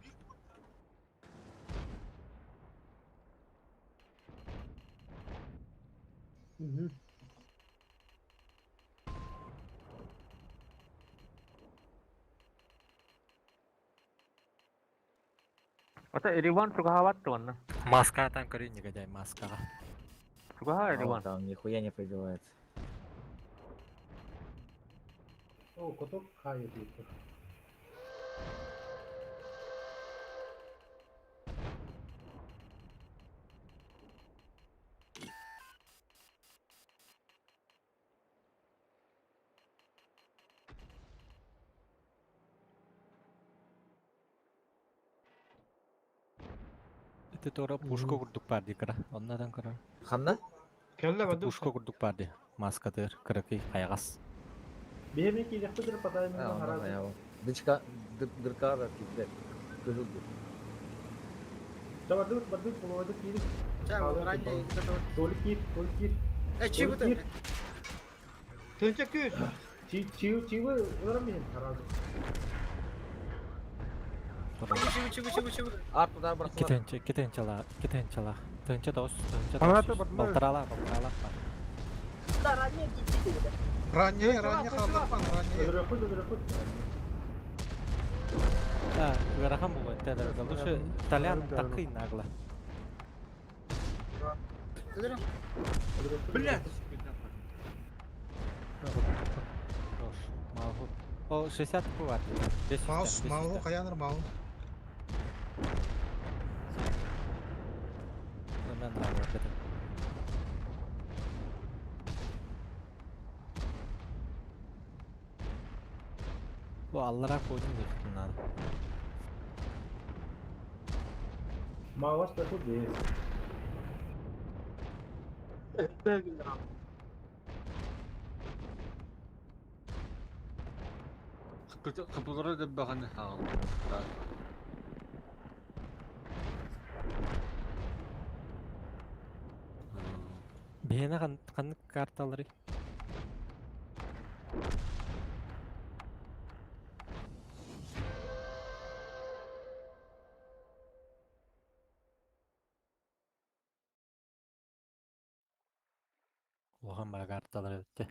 Это Риван Сугахават ванна. Маска там көрейін негодяй, маскаға. Сугаха А Риван. он там нихуя не пробивается. O kutu kaybediyor. Itu tuh pushko kurduk pardi kira, ondan kira. Ханна? Келле баду. Pushko kurduk pardi, maska tır, kira ki kayagas. Bir yemek yiyecek kudur patayım А, он haraz. хаял. Дычка, дыркара, пиздец. Кызылды. Coba berdua kalau ada kiri. Ча, ранее. Dolik kiri. Чи бу ты? Төнче күз. Çivi öğrenmeyin haraz. Чигу. Артудар бұрақсылар. Kiten çala. Tönçe dos, Ана ты бадмай. Baltarala. Ранее қалдырған, ранее. Ödürüpüt. Ha, garahan bu teler kaldı. Şu İtalyan takı nagla. Блядь. Хорош. Могу. О, 60 var. 500. Мау, қаяныр мау. Hemen abi dedim. Bu Allah'a koydum üstünden. Mavas da bu değil. Kapılara da bakın ha. Beyne kanık kartaları. Ohan bana kartalar öttü.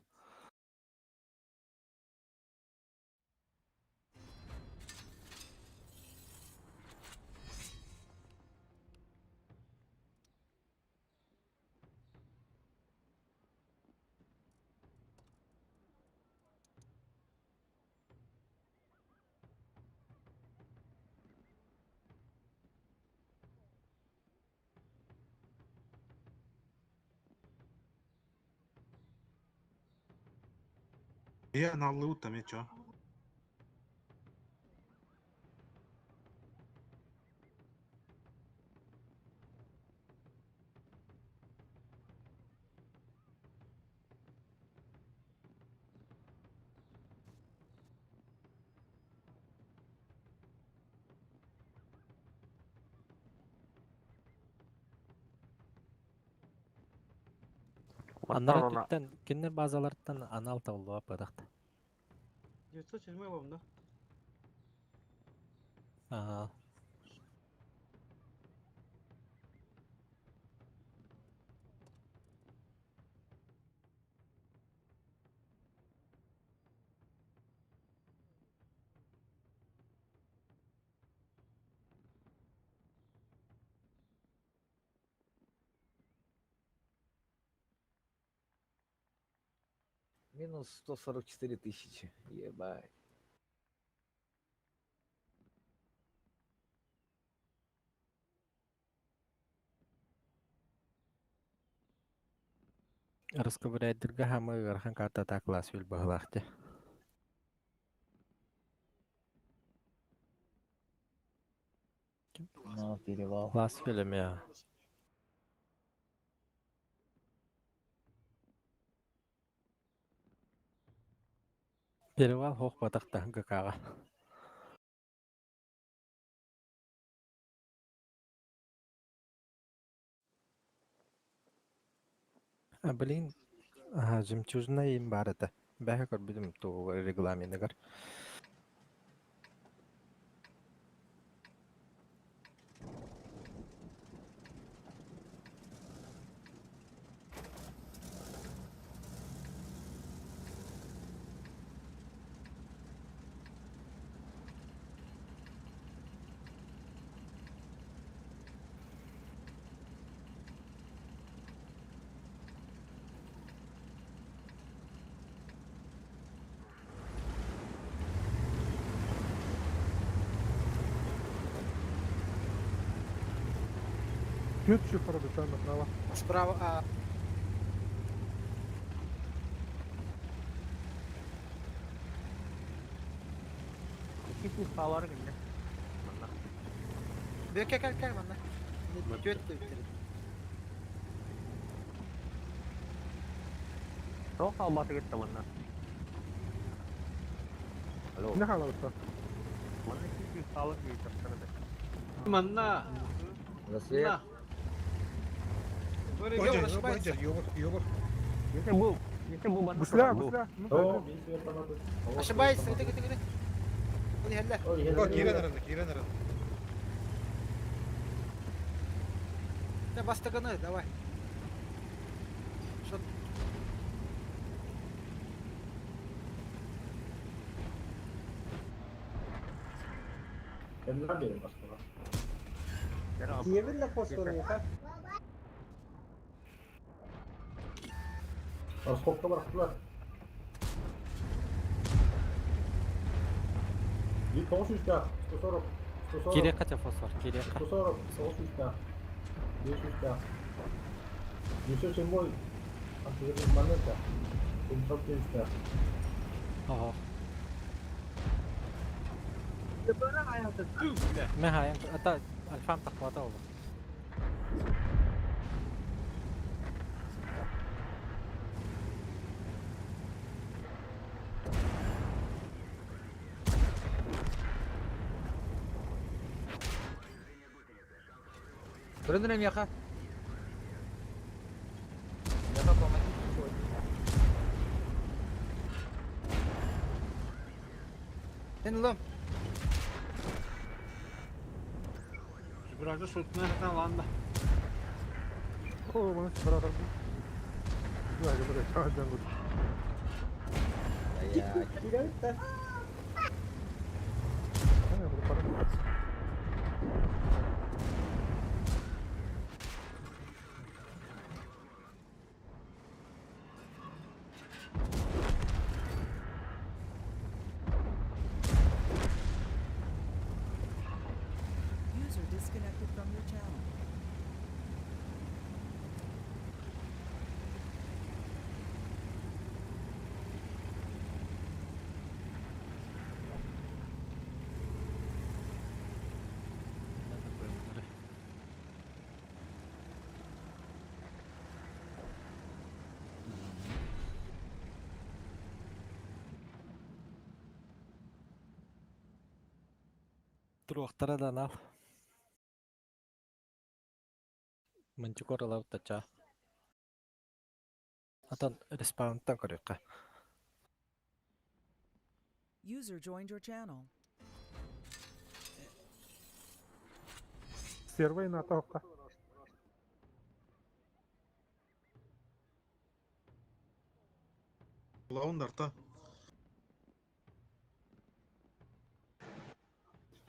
Я на лута мечо. Аннара түттен, кинне базалардан анал таулуа бадақта. 907 babamda. Ага. Минус 144 тысячи. Ебать. Расковыряйдырга хамы гархан карта таклас вил бағылақты. Ну, перевал. Лас фильм я. Перевал хоқ бадақта гакаға. Блин, жемчужина им бар это. Бәхі көр білім то регламенігір. Чуть шифр обещаю направо. Справа, а... İki sağları gibi. Büyük kal bana. Göt de bitirdim. Çok almatı gitti bunlar. Alo. Ne hala usta? Bana iki sağlık gibi çıktı. Манна. Рассвет. Böyle ошибается. Yeter bu bana. Bısla bısla. Ошибается. Иди. Hadi heller. Кирен арада. Да, бас таганы, давай. Что? Emrah benim başkanım. Kiev'in fosforu yeter. Skopta bıraktılar. Bir konuş üstte. 140. Кирека те фосфор, кирека. 140. Konuş üstte. 5 üstte. 170. Aktivitenin maneta. Kumsal üstte. Ага. Мен хаян, это альфам тахвата олу. Көріндірем яқа. Яқа помогите сегодня. Sen oğlum. Biraz da sultana landa. Oo bana şifre atar. User disconnected from your channel. Туруохтарадан ал. Мантикор алау тача. Атан респаунттан көрөкка. User joined your channel. Сервей на товка. Лаундарта.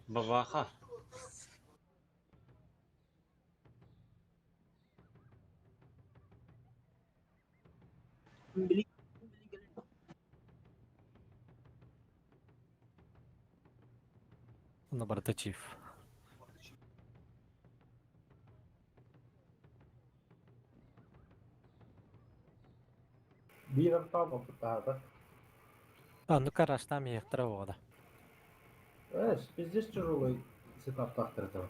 Бабаха. Уна барда чиф. Bir hafta mı tutardı? Ну караштам ехтара ода. Здесь тяжелый сетап тактырды.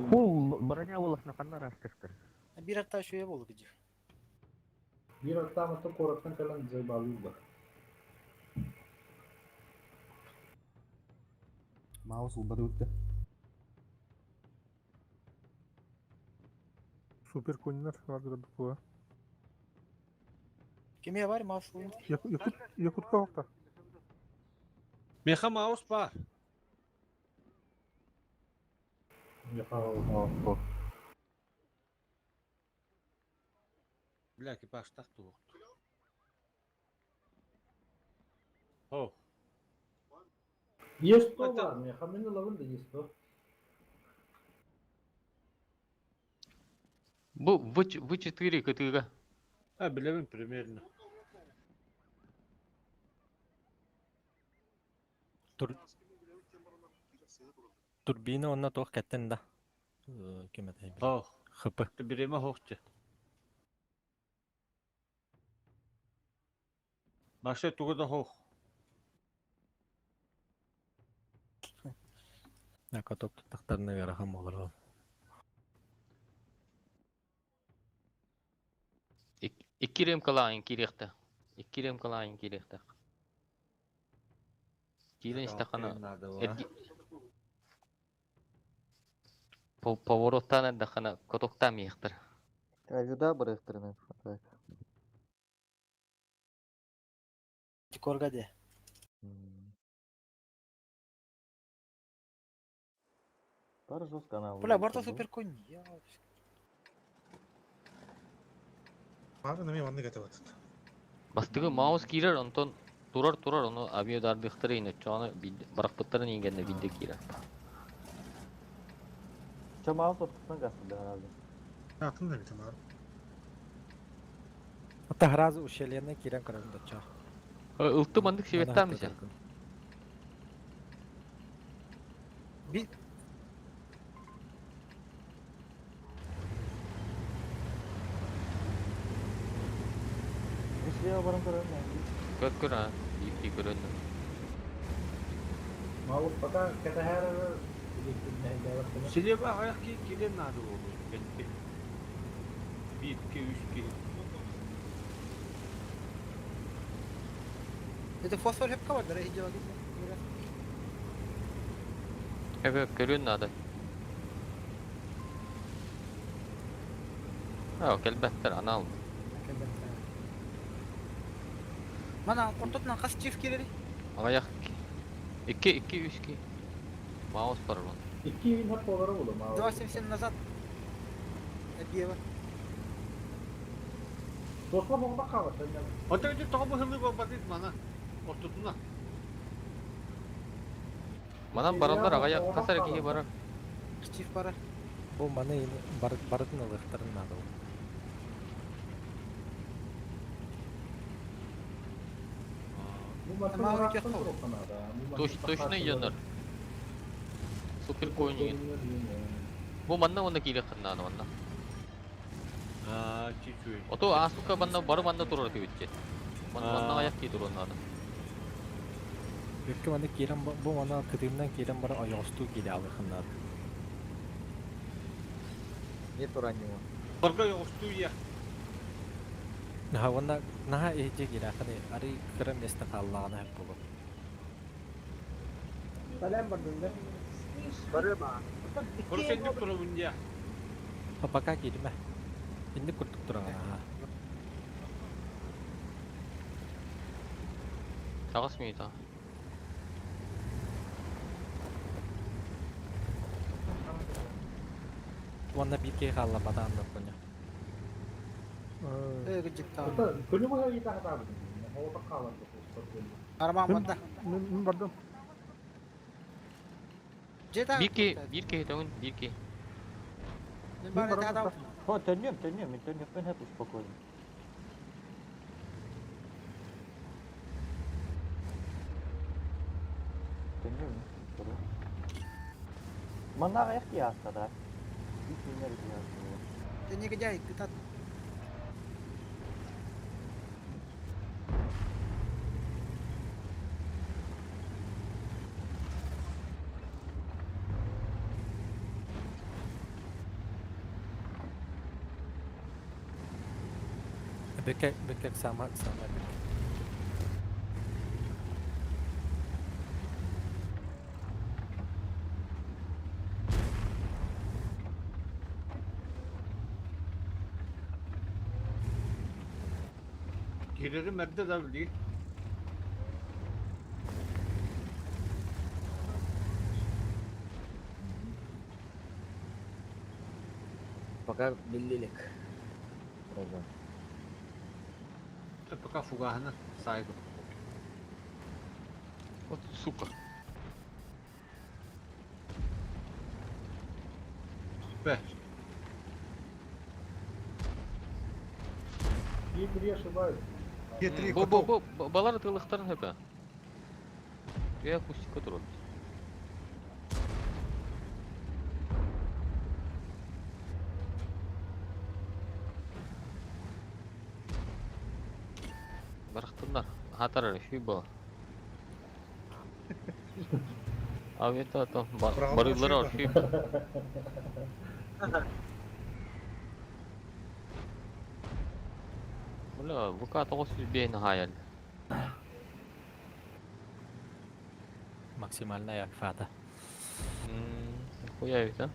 Фул броня боласына кандай раштыктыр. Bir hafta şöyle oldu gidiyor. Bir hafta mı tu korattan kalan zaybalıydı. Маус убады өтті. Супер коннер варгда бу. Kime var mouse oyun? Якут кавакта. Меха маус бар. Бля, экипаж так тур. О. Есть то Это- var mı? Hamini lavın da есть то. Бу В4 кытыга. А, билемин примерно. Турбина онна тох кеттен да. Кеме тайбил. О, Хыпы. ты биреме хохче. Башы тугуда хох. Акатоп тактарына ярахам олар. Ikki rem kalayın kirekte. İkki rem kalayın kirekte. Kiren işte kana. Повороттан да kana котоктан мехтер. Аюда бырыктырны. Korga de. Бар жестко она. Бля, борта супер конь. Я... Бары неме ванны кетет. Бастыгы маус кирер онтон турар ону авиодардыктыр ине чоны баракпыттарын ингенде билде кирер. Че маус откусна гастырды herhalde. Атын да битем бар. Ата хразы ушелерне кирен карагында ча. Ылты мандык себеттен мисе? Bir Işliğa barın körün Kör ha. İyi göründü. Mouse пока kata her elektrikle Sileba ayak ki kilim nadı oldu. Bitti. 1, 2, 3, 2. de fosfor hep kavardır. İyice vakit. Evet göründü adı. Ha kelbetler ana aldı. Mana ortadan kas çift gireri. Ayak 2, 3, 2. Mouse var lan. 2 yıl hep olarak olur mouse. 270 назад. Bir var. Tosla bomba kalır senden. Oto itu toko hızlı babatit mana? Ortutuna. Манан барандар агая касар киги барар. Çift para. Бу маны эми бардын ылыктарын надо. Bu maçın Ama rahatsız öyle yok sana da. Bu maçın Точно rahatsız иёнор. Супер коин. yok. Бу манна онда кийле кыннаны манна. Чуть-чуть. Ото асука банна бары банна турар кебитче. Манна аяк ки туруннаны. Өккө маны кирен бу маны кытымдан кирен бара аястуу кире алыхын надо. Не тураннего. Барга yoğuştu ya. Наха наха эже кире ханы ари кырым месте каллаганы хеп болот. Kalem var dönde. Korusendik turun ya. Папака кириме. Инде куртук турган. 작았습니다. Ванна бирке халла бадан да коня. Gıcık tamam. Kölü mü iyi taht abi? Orada kalır. Armağan banda. Мен бардым. Ceta. 밀게 해동은 밀게. Ben bari daha da. О, төнем, мен төнем hep успокоен. Төнем. Мана аяк ya aslında. Hiç bilmiyorum ya. Sen ne gecay kita. Bekek sama. Gerileri merde de değil. Пока millilik. Program. Пока фугахна сайду. Вот сука. Be. İyi biri ошибаюсь. Бо балар тылыктарын хепе. Я пустика турат. Барахтындар. Хатар шуйба. Авета там барылар шуйба. Бля, ВК 900 hayal. Максимальная фата. Хуя ведь, а?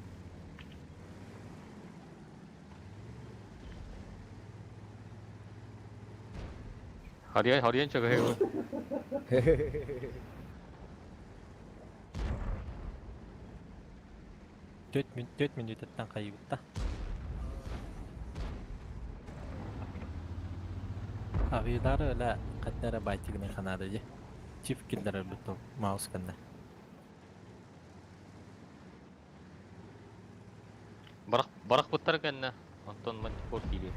Hariyen çaka hey. 4 минуттан кайбытта. Авилары эле каттара байтигине канады же. Чип киллер буту маус канда. Барак буттар кенне. Антон Мантикор кили.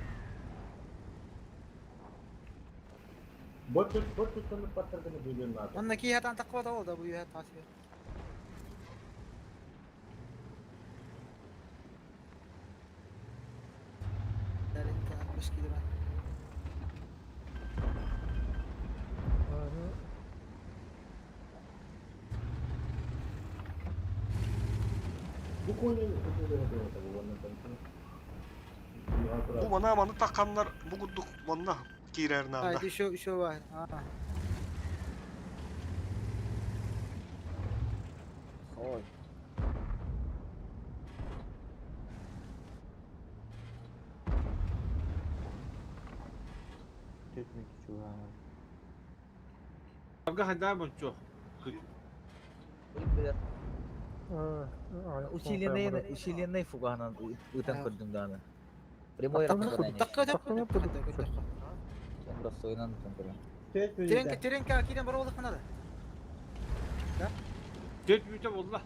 Bot tuttuğumuz patırdığını duyuyorum abi. Ondaki hatan takva da oldu bu ya tasvir. Derinde 60 kilo ben. Bu konuyu tutuyorlar tabii wannan tanıtım. Bu manı takanlar bu gudduk manna kirerin anda. Haydi şu var. Ha. Oy. Teknik çuha. Barga hada bonço. Усиленный фугана утан көрдүм даны. Прямой ракка. Takka. бросойнан тонтора. Теренке акиден бара болдық мынада. Dört müte oldu.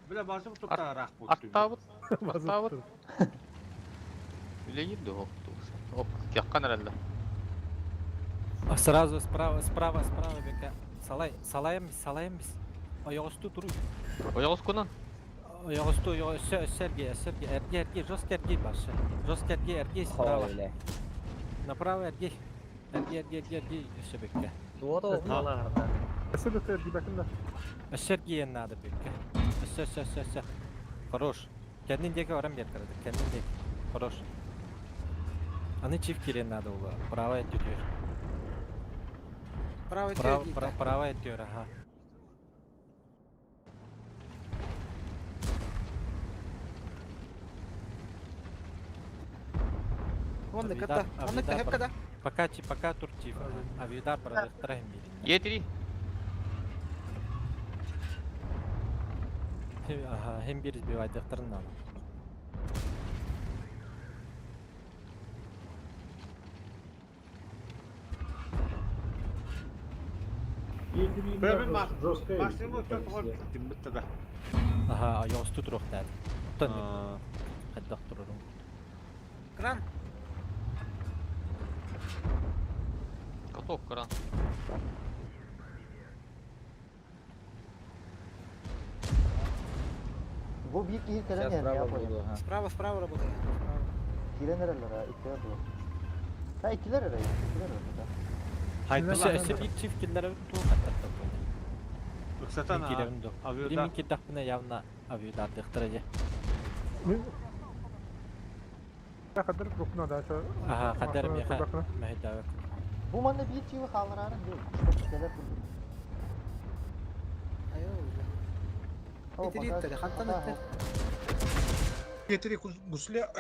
Böyle basıp tutarak bu. Аттабыт. Аттабыт. Үле кирди оп. Яккан эрелде. Сразу справа бека. Салайым біз. Аяқ үсті тұру. Оягыз кунан. Аяқ үсті, өссерге, әрге, жостко әрге башы. Жостко әрге, справа. Направо әрге. Әрге, өсі бекке. Туото окуналарда. Эсселете дибекинде. Өссерге ен надо бекке. Өсі. Хорош. Kendindeki oran bir karadı. Kendindeki. Хорош. Аны чифт кирен надо было. Право эттер. Право эттер, ага. Онда ката. Онда хеп ката. Пока тур чифт. Авидар продыктырайым бейдин. Е3. Ага, hem bir избивайдыктырын надо. Böyle bir maksimum çok var. Dimbitte de. Ага, я усту трох дад. Хаддах турурум. Кран. Готов кран. Bu büyük değil keren Сейчас yani справа yapmayın. буду, ага. Справа работает. Kiren nereler ha? İkiler bu. Ha ikiler arayın. İkiler arayın. Hayır, bir çift killere tu hatta. Ruhsatan ha. Kiren do. Avioda. Birin ki dakbına явно авидар дыктырыжы. Я кадр рухна даша. Ага, кадер меха. Мехдавак. Bu manda bir çivi kaldıranın değil. İşte şeyler kurdu. Итриттер, хаттан Кетери гусля.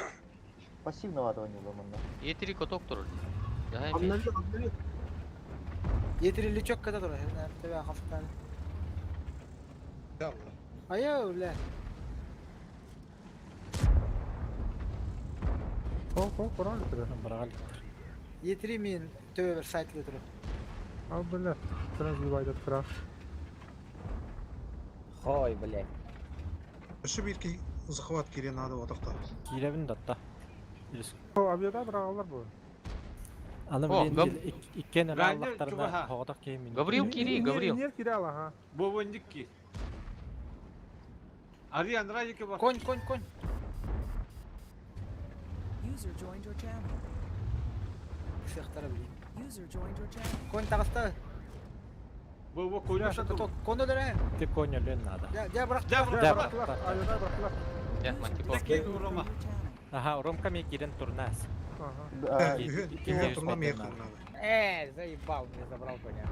Пассивно ватывание манда. Е3 готов турur. Ya Yetirili çok kadar duruyor. Tabii hafiften. Yallah. Ayo ulan. Kur'an getire. Брагаль. Yetiri min tövbe bir site duruyor. Abi böyle. Trans divide kırar. Хой, блядь. Şu bir ki захват Кирен надо вот так. Киревин датта. O aviyada bırakırlar bu. Аны О, билен иккен Бәлде аллахтарына чугаха. хоғдақ кеймин. Гаврил кири, Гаврил. Niye kire ala ha? Bu oyuncuk ki. Arayan radyo bak. Конь. User joined your channel. Siyahlara bileyim. User joined your channel. Конь тағыста. Bu koyuyorsa da. Konda döne. Ты коня лен надо. Ya bırak. Ya Ya bırak. bıraktılar. Aviyada bıraktılar. Ya Матипов. Tek vurma. Ага, Ромка мне кирен турнас. Aha. Güven turna mı yakın abi? Заебал, мне забрал коня.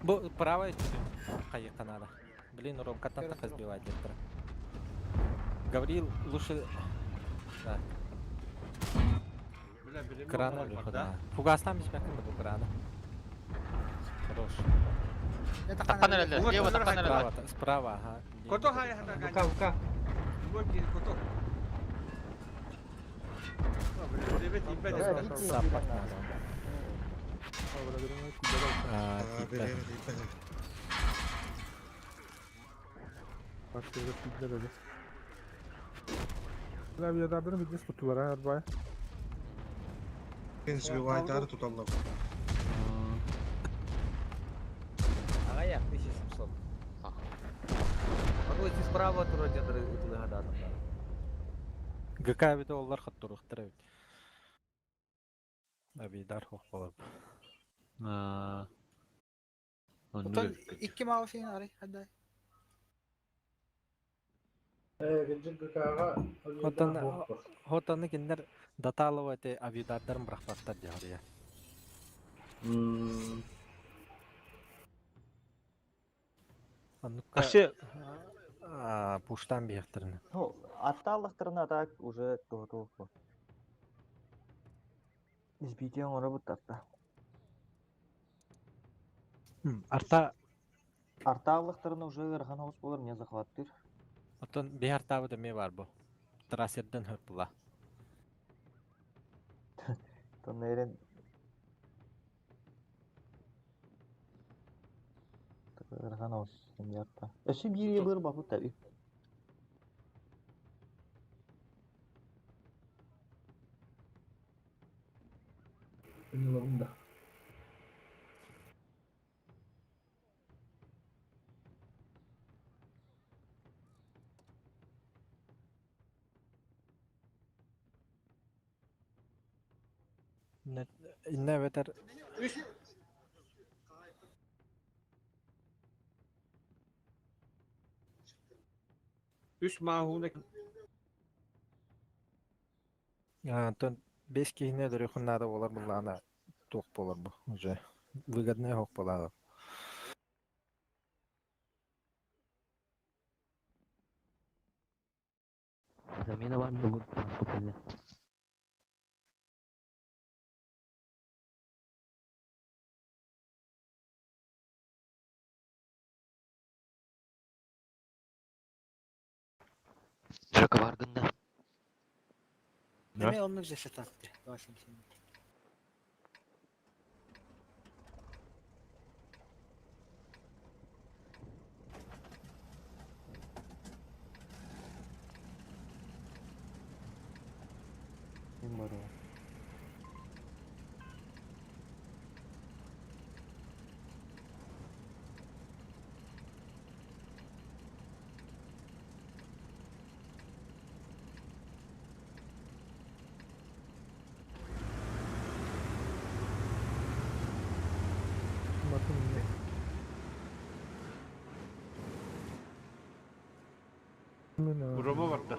Бу право кайыкка надо. Блин, Ромка там так избивать директор. Гаврил лучше. Да. Крана выхода. Фугастан без бәкін бұл крана. Хорош. Таққан әрелде. Слева таққан әрелде. Справа, ага. Кото хая хата ганя. Бука. Bu ki koto. Evet, ipet. Саппак надо. Abi evet. Başka bir fidler öyle. Aviyada bir midis tuttular ha arbaya. Kendisi bir vaydarı tutalım. Ага, я 1700. А вот справа тура дядыр утылыгада. ГК бит олар хаттурухтар бит. Абидар хоқ болуп. Otan iki mavsin arı hadi. Хотаны киндер даталова те авидардарын брахпаттар жагы. Ашы пуштан бияқтырын. Ну, атталықтырына так уже готов. Избитие он работает. Арталықтырына уже верхан хоз болар не захваттыр. Отон бияқтабы да ме бар бу. Трасерден хөп була. Toneren Tırhan olsun yatta. Eşi bir yıl bir bakıp tabii. Yılında. Ne beter Üç. Üç mahune ton 5 kihine de röhünnada bolar bulana tok bolar bu. Уже выгодная хок болар. Замена var mı bu transportörde? Şaka vargında. Не, он уже что-то. Вашим сильным. Kim var o? Burama bak da.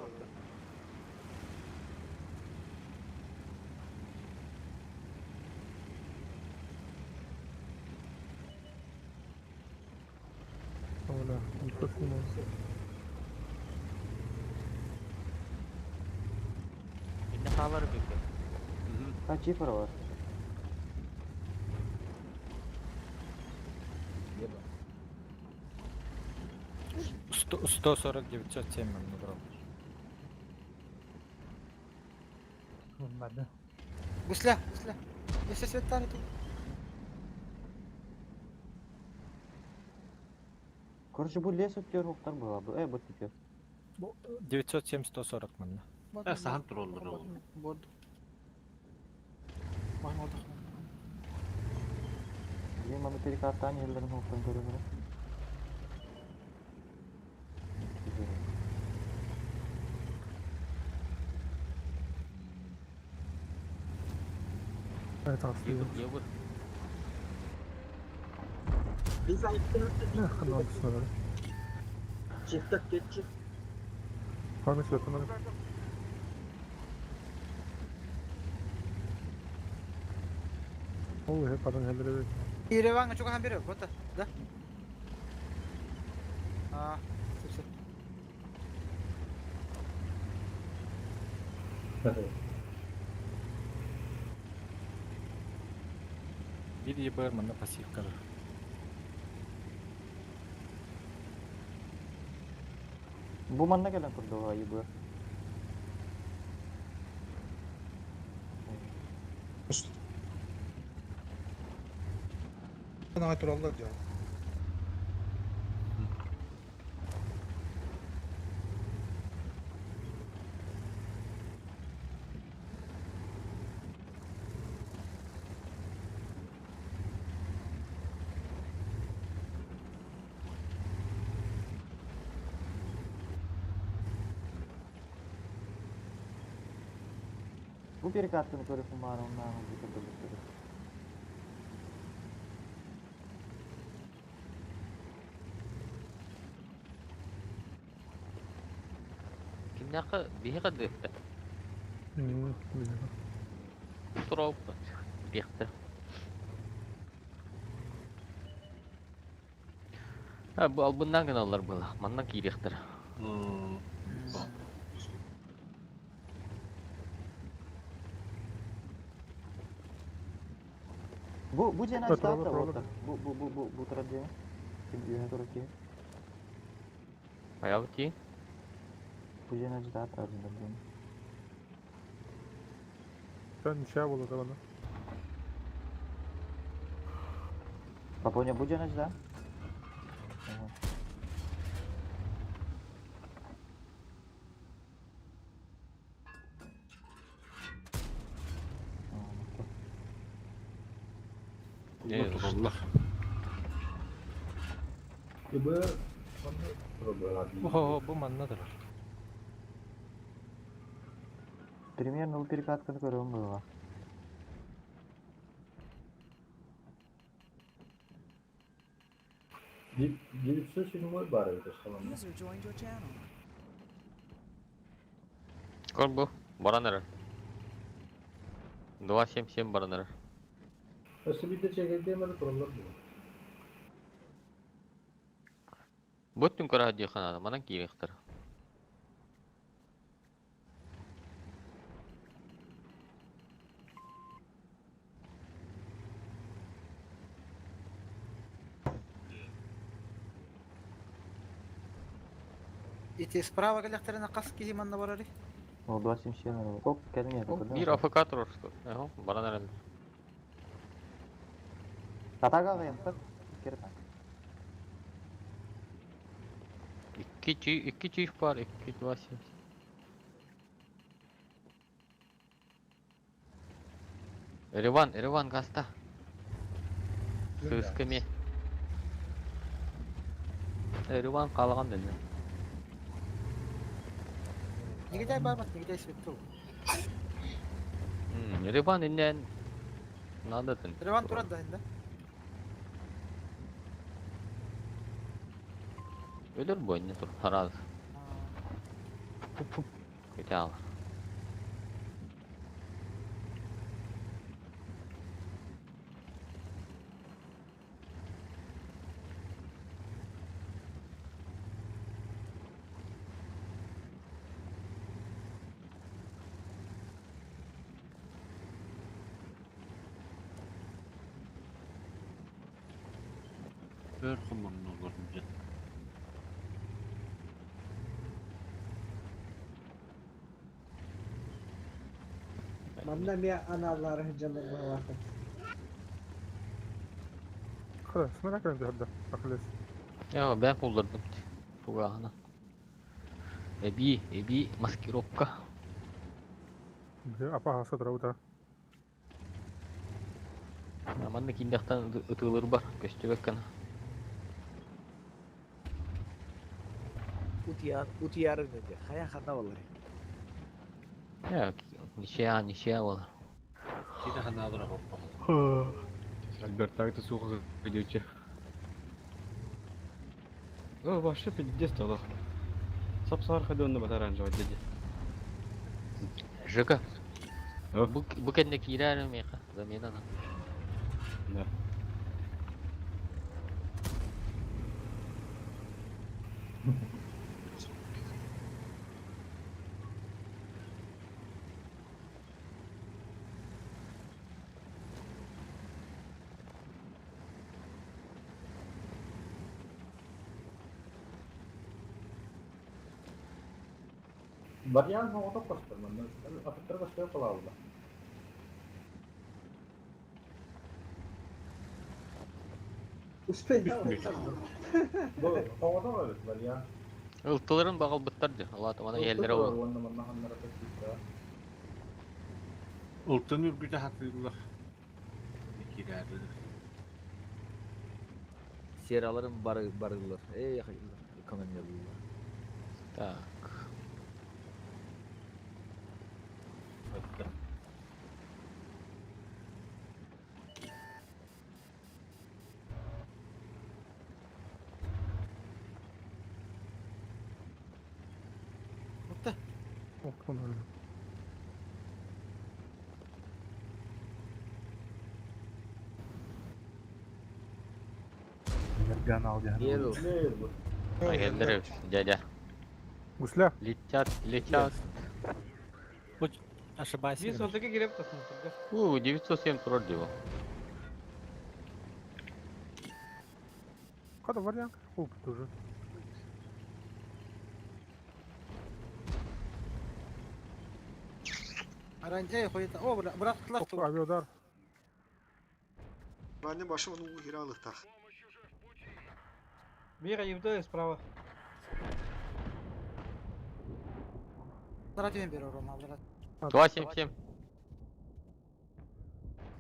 İnne havaları peki. Ha çift var. Сто 149 907 набрал. Гусля, гусля. Если светали тут. Короче, bu les ötüyor hoktar bu abi. Bu tipi. 907 140 мында. Sahan trolları oldu. Болды. Баң oldu. Benim bana terik attan yerlerin hoktan görünür. Evet aslında. Yavur. Иреванга чугахан бери. Вот, да? А, все. Bir ебр мында пассивка бар. Bu manna gelen kurdu o ayı bu. Bana turallar diyor. Bu bir kattını görüp bana ondan bir kadar. Kimnaqa bihi qadda. Turop. Bixti. Ha bu albundan kanallar bula. Mandan kiriktir. Bu cenazede da orada. Bu tarafta. Şimdi yöne doğru ki. Ayağı ki. Bu cenazede hatta ardından. Ben şey yapalım bana. Japonya bu canı da. Ага. Ne Allah. Ibu, lagi. Bu mannadır. Примерно у перекатканы көрөм буга. Девятьсот седьмой бар это самое. User joined your channel. Сколько был? Баранер. 277 баранер. Nasıl bir de çekildiğim öyle kurulur bu. Bütün kara diye kanada. Bana gerektir. Эти справа коллекторы каски манна барары. Ол 277. Оп, келме это. Bir AFK durur. Eho, баранер. Татага кыйынтык. Керек. İki çift var. 227. Erivan gazda. Sığıskı Erivan kalgan dedi. Не гидай барбат, не гидай свету. Erivan inden нададın. Реван турат да инде. Ölür bu oyunu dur. Haraz. Pup. Güzel. Ver kumanın olur mu? Manna mi analları canım bu vakit. خلاص ما راكن هدا خلاص. Ya ben kullandım. Tugahına. Ebi maskirovka. Apa hasad rauda. Aman da kindaktan ıtılır var. Göstebek kana. Utiyar dedi. Haya hata vallahi. Ya nişe var. Yine hanadıra hoppa. Альбертагты суғы видеоче. Вообще пиздец тогда. Сапсар ходонна батаранжа вадеде. Жека. Öf. Bu kendine girer mi ya? Zamena. Да. Varian mau apa kostar mana? Apa terus dia kalau udah. Bu havada var evet varian. Iltıların bakal bıttardı. Allah tamana yerlere olur. Onda mana hanlara kita. Ultanır bir de hatırlar. Girerdi. Seraların barılar. Ey hayırlı. Ekonomiyalılar. Так. Okun öyle. Yergan al yani. Yelo. Ne bu? Yerlere дядя. Gusla. Летят. Ошибайся. 907 турор diyor. Kada varian? Оп, тоже. Aranca koyuta. O bıraktılar. Авиадар. Ben de başım onu hiralık tak. Мира, Евдой справа. Радиомен бері Рома, брат. 277.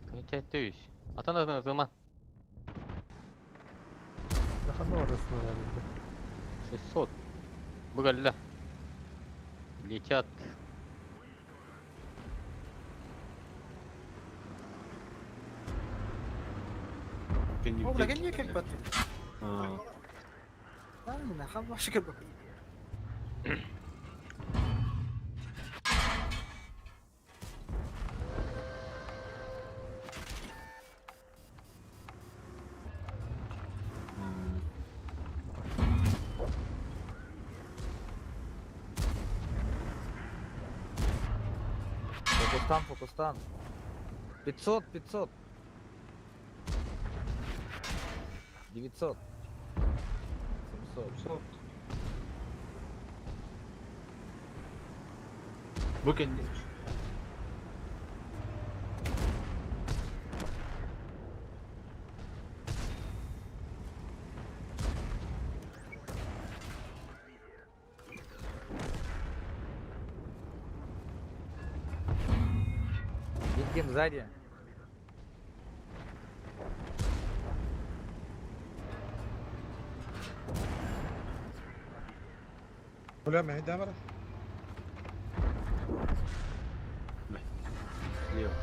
Комитет түйіс. Atan zaman. Жақында орысына бәрінде. 600. Бұғалла. Летят. О, бля, не как бат. А, Правильно, хам ваши как бат. Фокустан. 500. 900. 700. Bu kendi. Дим сзади. ولا ما هي دامرة слева.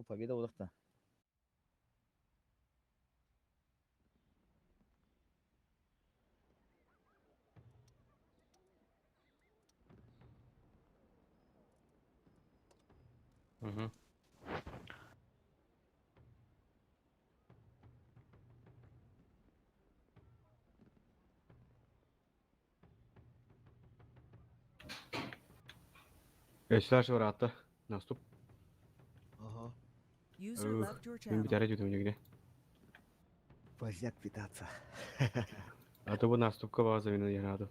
Победа удохта. Угу. Эшлаш var hatta. Наступ. User left your Мен channel. битаре жутум негде. Поздняк питаться. А то бы наступка база мен янаду.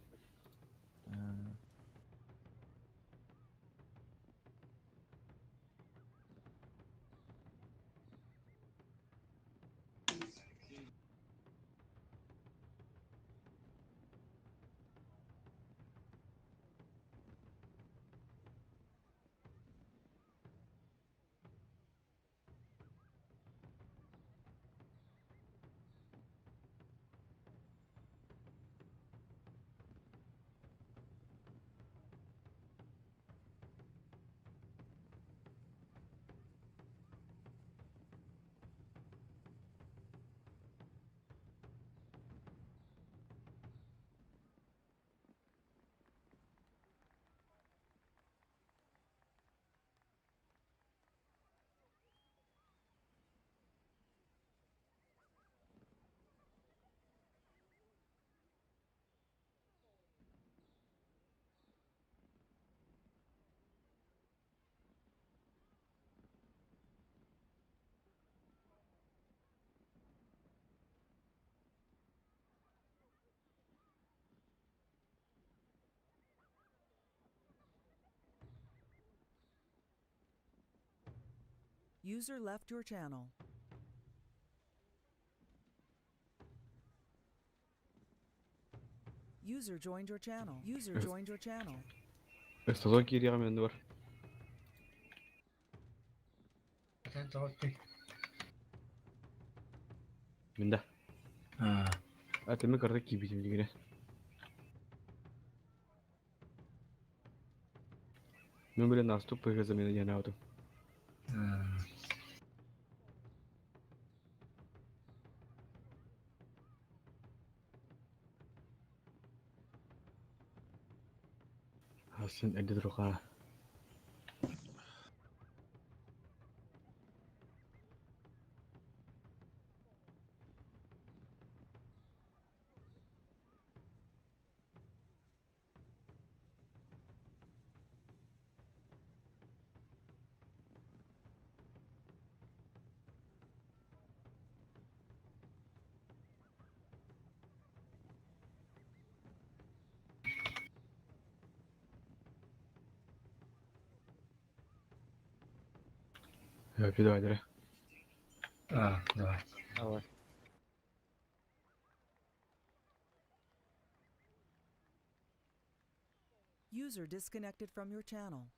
User left your channel. User joined your channel. User joined your channel. Стазон кирига менде бар. Менде. Атеме кырда кибитим дегене. Мен билен наступ пыгызы мени янабытым. Сен әдді тұруға. давай, давай. Давай. Давай. User disconnected from your channel.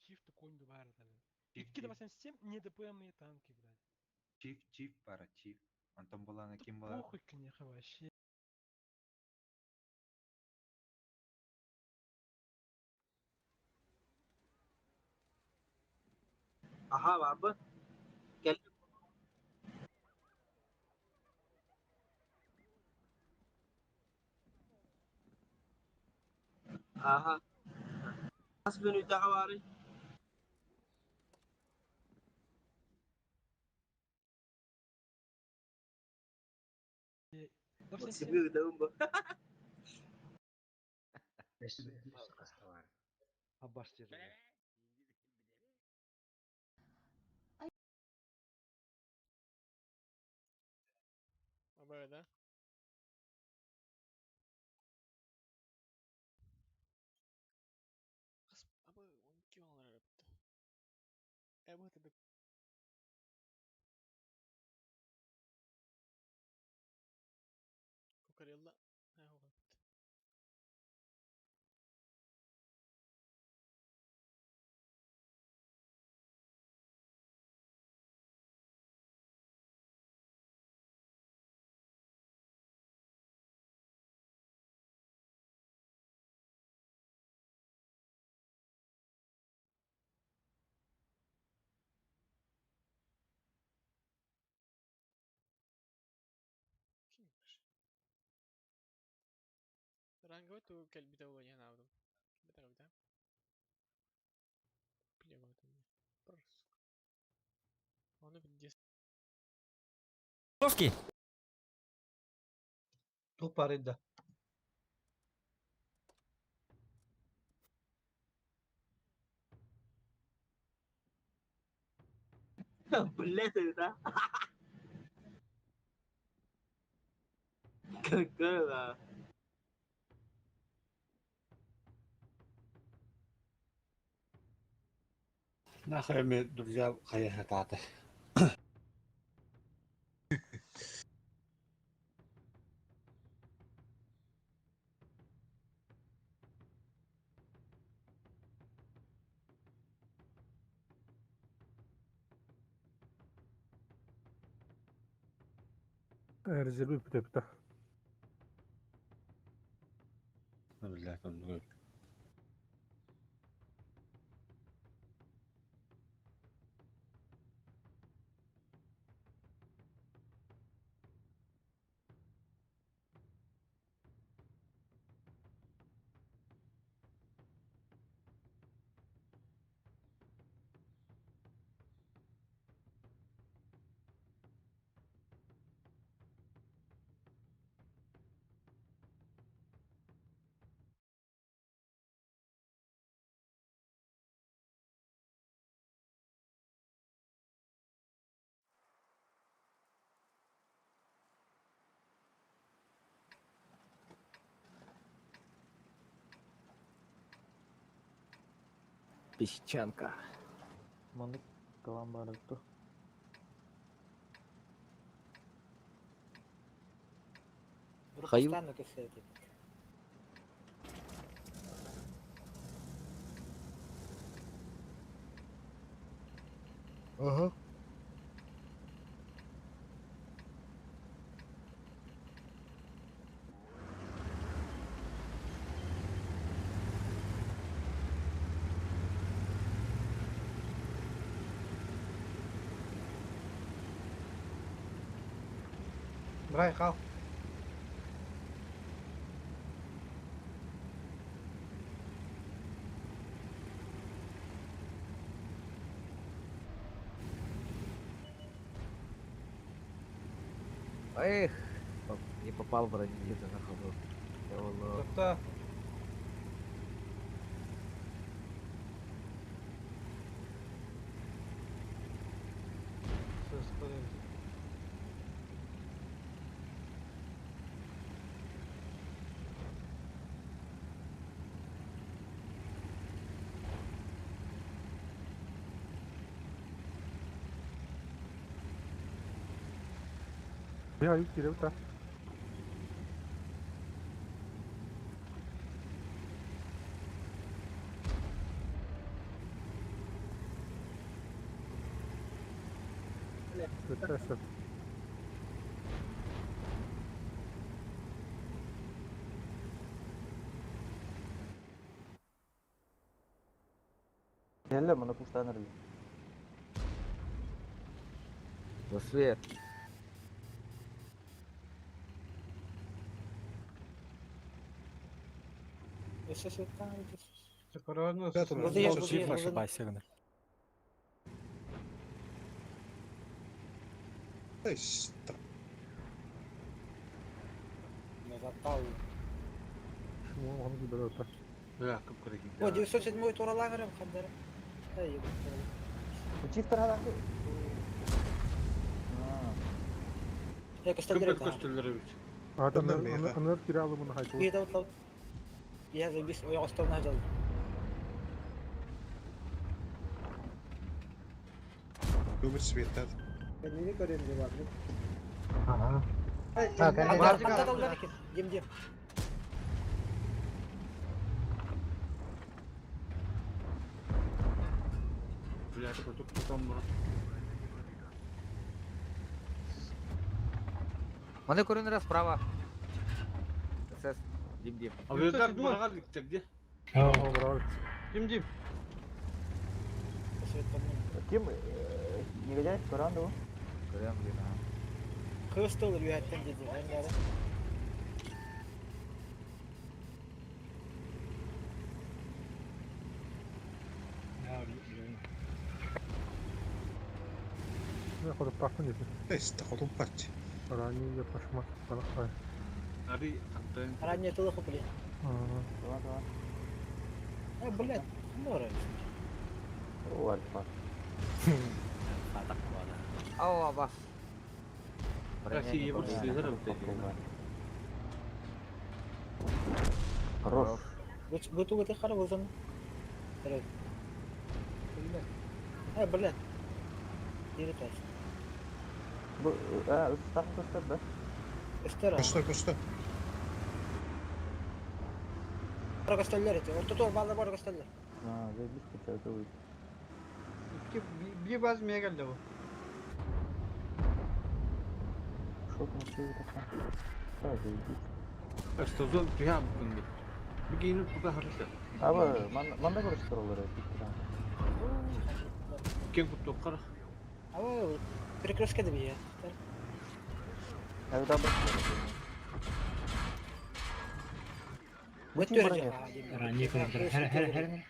Чифт конь бар таны. Икки да басен систем не ДПМные танки, блядь. Чиф пара, чиф. Антон была на кем была? Похуй, конечно, вообще. Aha var mı? Gel. Aha. Nasıl bir ünite var? Sibir daun ba? Abbas dedi. Böyle. Apa 12 orang ada betul. Betul. Kokarilla. Ha هو. Kimmiş? Rangotu kelbi de olan aldım. Bir tarafta. Bilemiyorum. Просто. Onu bir diye. Lofki. Tu parede. Boleh tak? Gagal lah. Nah, kayak durja kayak hata. Rezervi pita. Alhamdulillah, alhamdulillah. Песчанка. Mana kelambar itu. Hayır. Ага. Брай, кал. Эх, не попал в бронежилет на ходу. Я Allah. Tutta. Söz koyayım. Ya yuk kiri pita. Pita. Hello, mana pusta nari. Свет. Сохранно. Чиф ошибайся. Запал. Шуму onu bir öte. لا كم كده О, كده 907 туралаа гарам хандара. Ай. Чифтер хадан. Я كم костеллер. بتكوستلر بيت Anır kiralı bunu haydi. Bir de utlab. Ya da biz o yastıktan hacalım. Любит свет, Kendini göreyim diye vardı. Ага. Hatta dallar ki. Dim. Блядь, тут потом Маны көрінірі справа. СС, дим. Авиадар buralar gidecek diye. Bravo. Дим. Ким негодяй Коран да? Көрем, блин, Кыста olur bir hatten dedi. Ben yarın. Ne kadar baktın ya. Está ходу пать. Ранее я пошмак. Балахай. Ари антен. Ранее тылы хупли. Блядь, ну раз. О, альфа. Ау, аба. Россия будет слезером Хорош. Буту это хорошо зон. Блядь. Иритаж. Устав пустот, да? Эстера. Пустой. Костеллер эти. Вот тут балда бар костеллер. Заебись, хотя это выйдет. Bir bazmaya geldi bu. Шок на все это. Да, заебись. Estozol riham kundu. Bir giyinip burada harita. Abi, manda görüştür olur. Ken kutlu kara. Ава, перекрестка да бия. Evet abi. Вот тоже. Ранее контр. Her.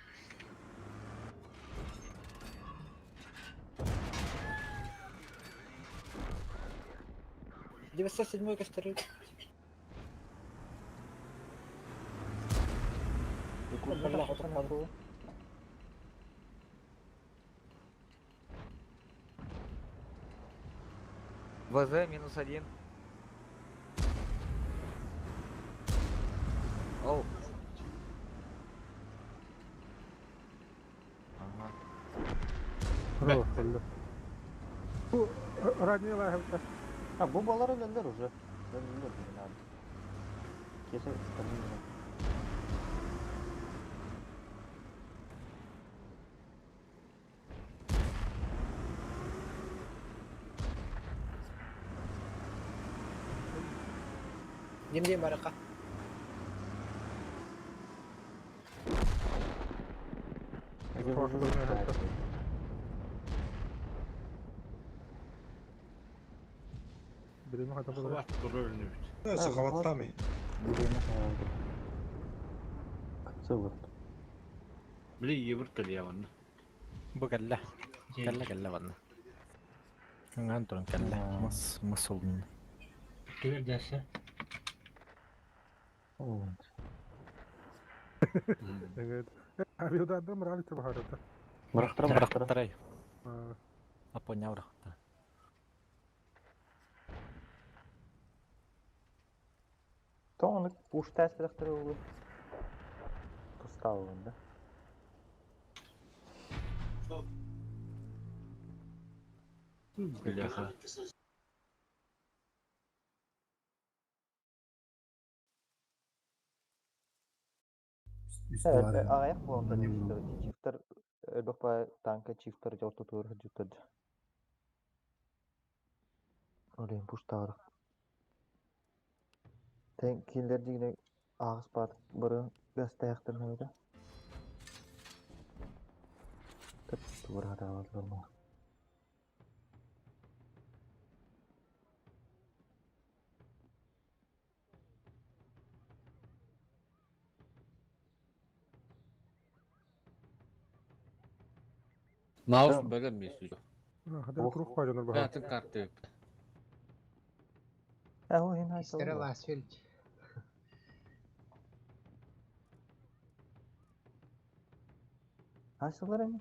907 костеллер. ВЗ -1. Оу. Bravo. Bu ранее var. Bu balar öldüler уже. Ben bilmiyorum abi. Kesin tanıyorum. Dim baraka. Birimi hadi bu. Хват durur Да, за хвостами. Sıvır. Bile yıvırtır ya bana. Bu kelle. Kelle bana. Ngan turun kelle. Mas oldun. Gelir derse. Evet. Aviadan da moralite var arada. Bıraktıray. Aponya bıraktı. То он пуштай с трактора поставил, да? Бляха. Evet, ayak bulanda çifter dopa tanka çifter jortu tur jutad. Oraya puştar. Tenkiller yine ağız pat bırı gazete yaktırmıyordu. Tur hada aldılar mı? Mouse böyle mi istiyor? Hadi ruh paylanır bu. Hayatın kartı. O yine Istera Vasilj. Haşılar mı?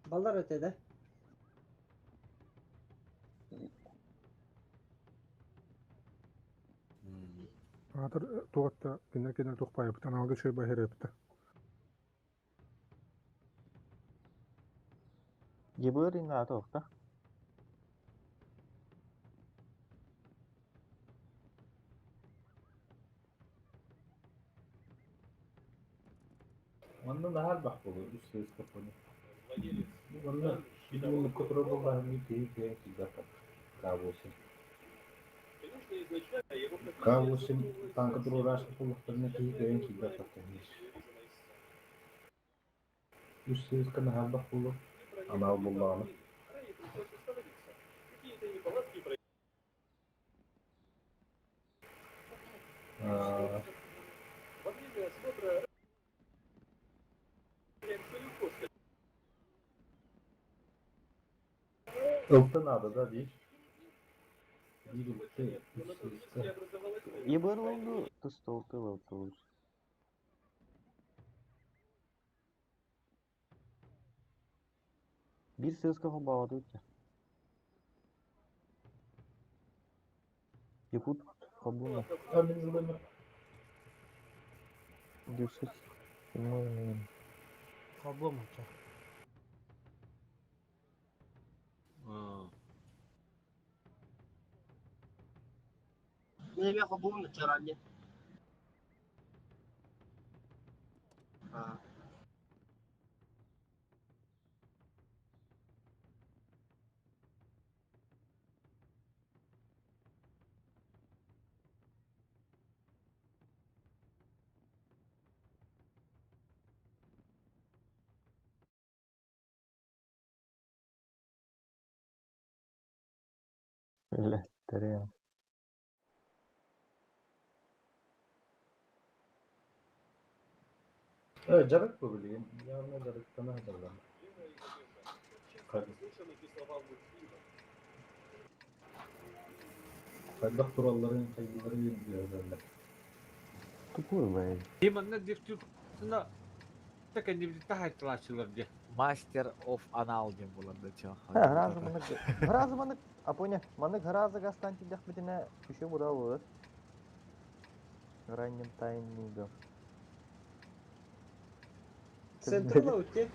Ballar ötede. Атыр туатта кинер тукпай бутан алгы шөй бахер эпти. Gebur inga atokta. Ondan daha bak olur, üstsüz kapanı. Ondan bir yıllık kontrol bulduğum bir teyit zaten. Kavuşun tankı uğraştık olduklarını teyit zaten. Üstsüz kanı her bak olur. Anal bulduğunu. Altın adı da değil. Bir üstsüzse. Gebur oldu. Tustoltu oldu. Bir söz kafa bağladı ki. Yakut kabul. Önümüzde mi? Düzsüz. Kabul mu ki? Ini kabul mu caranya? Öyle. Tereyağı. Evet, carık bu bileyim. Yarın carıktan hazırlan. Kaydak kuralların kayıtları yürüyor böyle. Tukur be. Gimana diktatöründe tekan di tahay telaşçılar diye. Master of Anal diyeyim bulanda çok. Гразы маны, апоня, маны гразы гастан тидях битине күшө бурабы. Ранним таймингом. Централа өтте.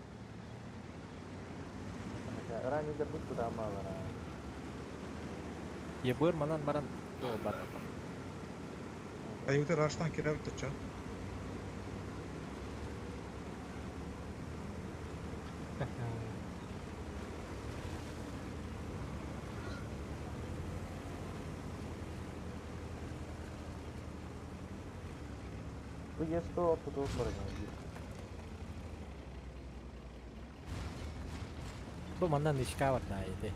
Раннидер бут бурамалар. Ебур манан баран жол бар. Каюты раштан кирәп тотча. Bu yesto tutup барган. Bu mandan nişka var naydi.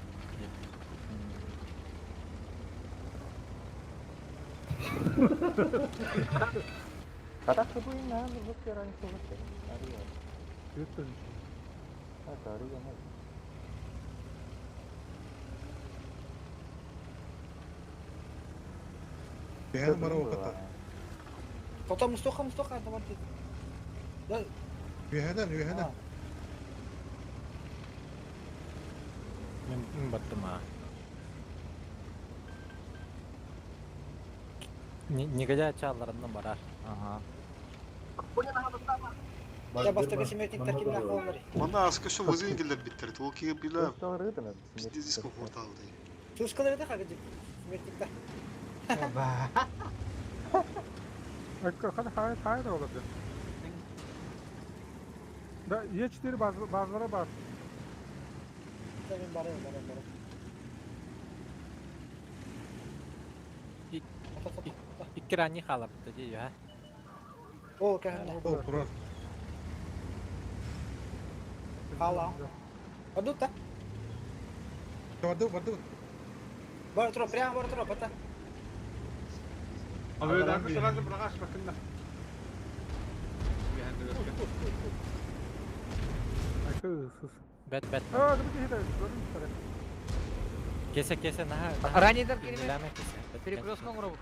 Kata kebuin na lubuk kira ni sulit. Ari ya. Юттын. Ari ya. Бән бара вакытта. Тота Мустоха таман тет. Да. Юһәдән. Мен баттыма. Негодяй чалларынан барар. Ага. Я бастыгы семетиктер кимне калдыр. Мана аска şu vızıl gelir bitirdi. O ki bile biz disko portaldı. Тускалар да хагы семетиктер. Hadi hayır olabilir. Da yeçleri bazılara bas. Tabii bare. İki ranni kalaptı diyor ha. O kahne. O kurar. Kala. Aduh ta. Vardı. Baru terus priang baru terus patah. Abi ben bir sırada bırak bakın da. Akılsız. Bet. Aa, dur bir hidayet. Kese naha. Раннидер келме. Bileme kese. Перекрестный урып.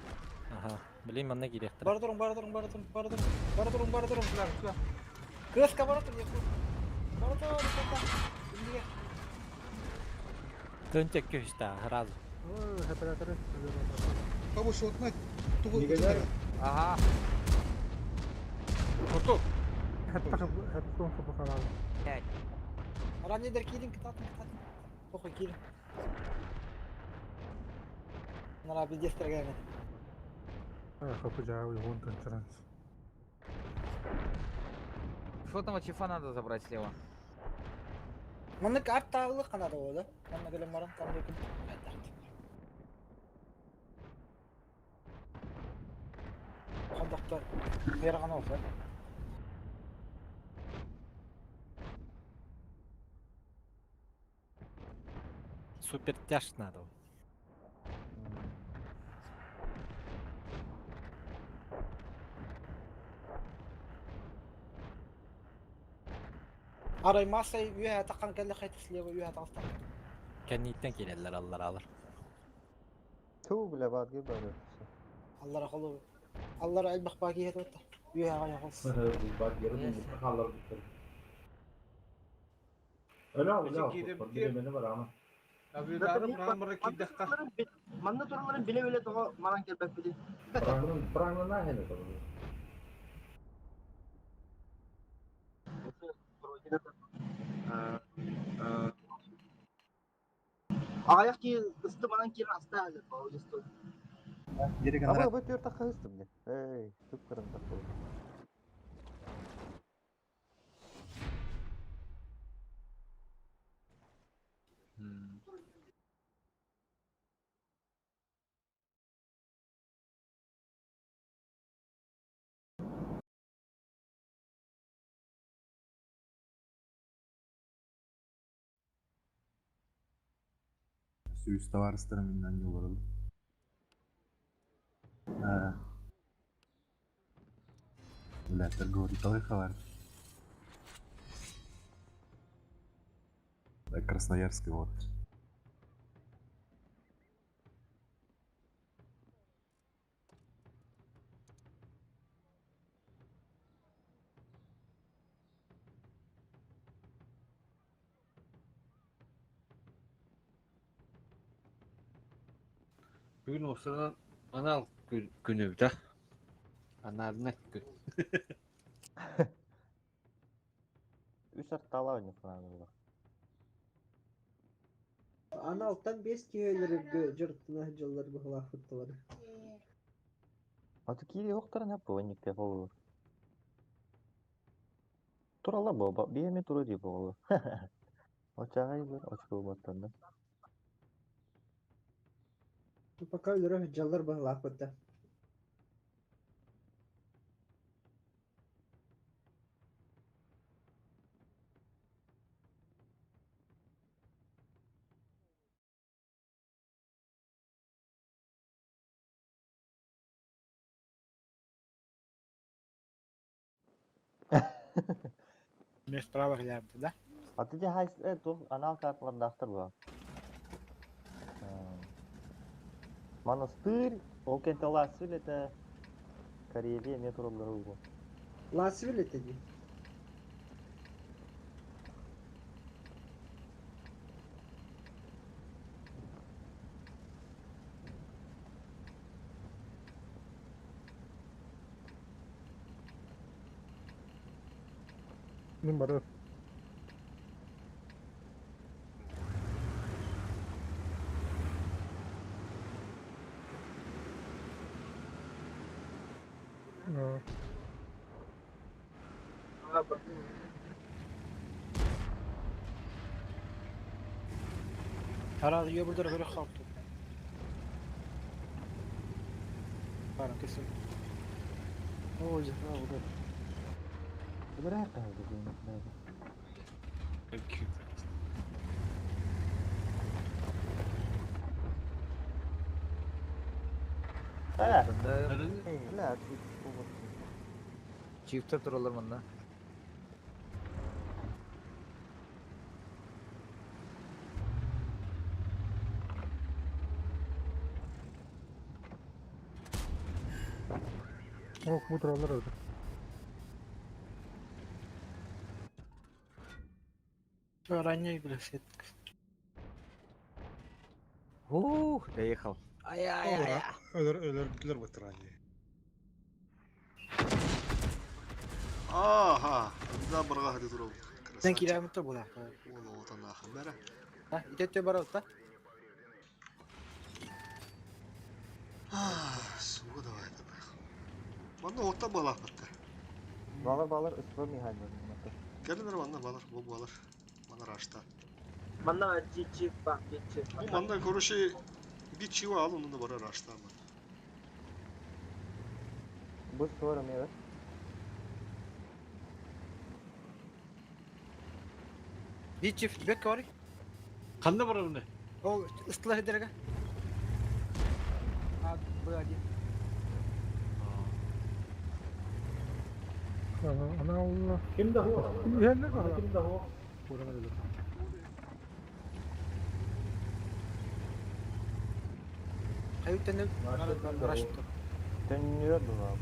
Aha. Bileyim anne girek. Baru turun. Kıska bana tur yapıyor. Bana tur Şimdi Төнчек көшті, разы. Хепелетері. Бабуш отмай. Nigeler. Ага. Фото. Хеттон фото falan. Блядь. Ранее деркилин китатın. Похуй килин. Нара bir дестер gelmedi. Kapı cağı uygun tınçırın. Что там от чифа надо забрать слева? Маны карт тағылы қанады олды. Маны көлем барам там декім. Қандақта қайраған олса. Супер тяж надо. Арай масай үйе таққан кәлі қайты слева үйе тағыстан. Кәнниеттен келелер, аллар алыр. Tuğ bile var gibi böyle. Аллара қолы. Аллара әлбақ бағы еді өтті. Үйе ағай қолсы. Bak yarım yumurta kallar bitir. Öyle abi ne yapıyor? Bir de var ama. Abi daha pramara ki dakika. Manda turunların bile bile toho malan gelbek bile. Pranglı ne hele tabii. Ayak ki ıstı malan ki rasta hazır. Bağlı ıstı. Ama bu diyor takı hıstım ne? Hey, tıpkırın takı. Üst varıslarımından yol alalım. Ulatlar говорит, хавар. Красноярский вот. Bugün olsa anal günü bir de. Anarnak gün. Üç art talağını falan var. Ana alttan 5 kiloları cırtına hıcalları bu hala fıttıları. Atı kiri yoktur ne bu nikte olur. Turala baba, bir mi turu diye bu. O çağayı bir açık olmaktan. Пока ölürü hıcalları bu hala fıttı. Ne sprava geldi de. Atıcı hays tu anal kartlar daftar bu. Монастырь, Окента Ласвиль это Карелия, метро дорогу. Ласвиль это не. Numara. Herhalde yiyor burada böyle kalktı. Para kesin. Ne olacak ne olacak? Bırak kaldı bu ne? Bunda çifte tur olur bunda. Oh bu turalar öldü. Ранее билесет. Доехал. Ай-яй-яй. Ölür bitiranı. Aha, da bırga hadi duralım. Sen kilometre bu da. Ola otan ahı bere. Ha, ite bara usta. Suğu da vardı bak. Bana otta balak bitti. Балар ısırmıyor halde. Gelinir bana balar, bu balar. Bana raşta. Mana çift bak çift. Bu manda koruşu bir çiva al onu da bara raşta ama. Bu sonra mı evet? Bir çift bek var. Kanda var bunda. O ıslah ederek. Ha, bu hadi. Ana Allah. Kimde o? Yerine kal. Kimde o? Buradan öyle. Hayır tane araştır. Dönüyor bu abi.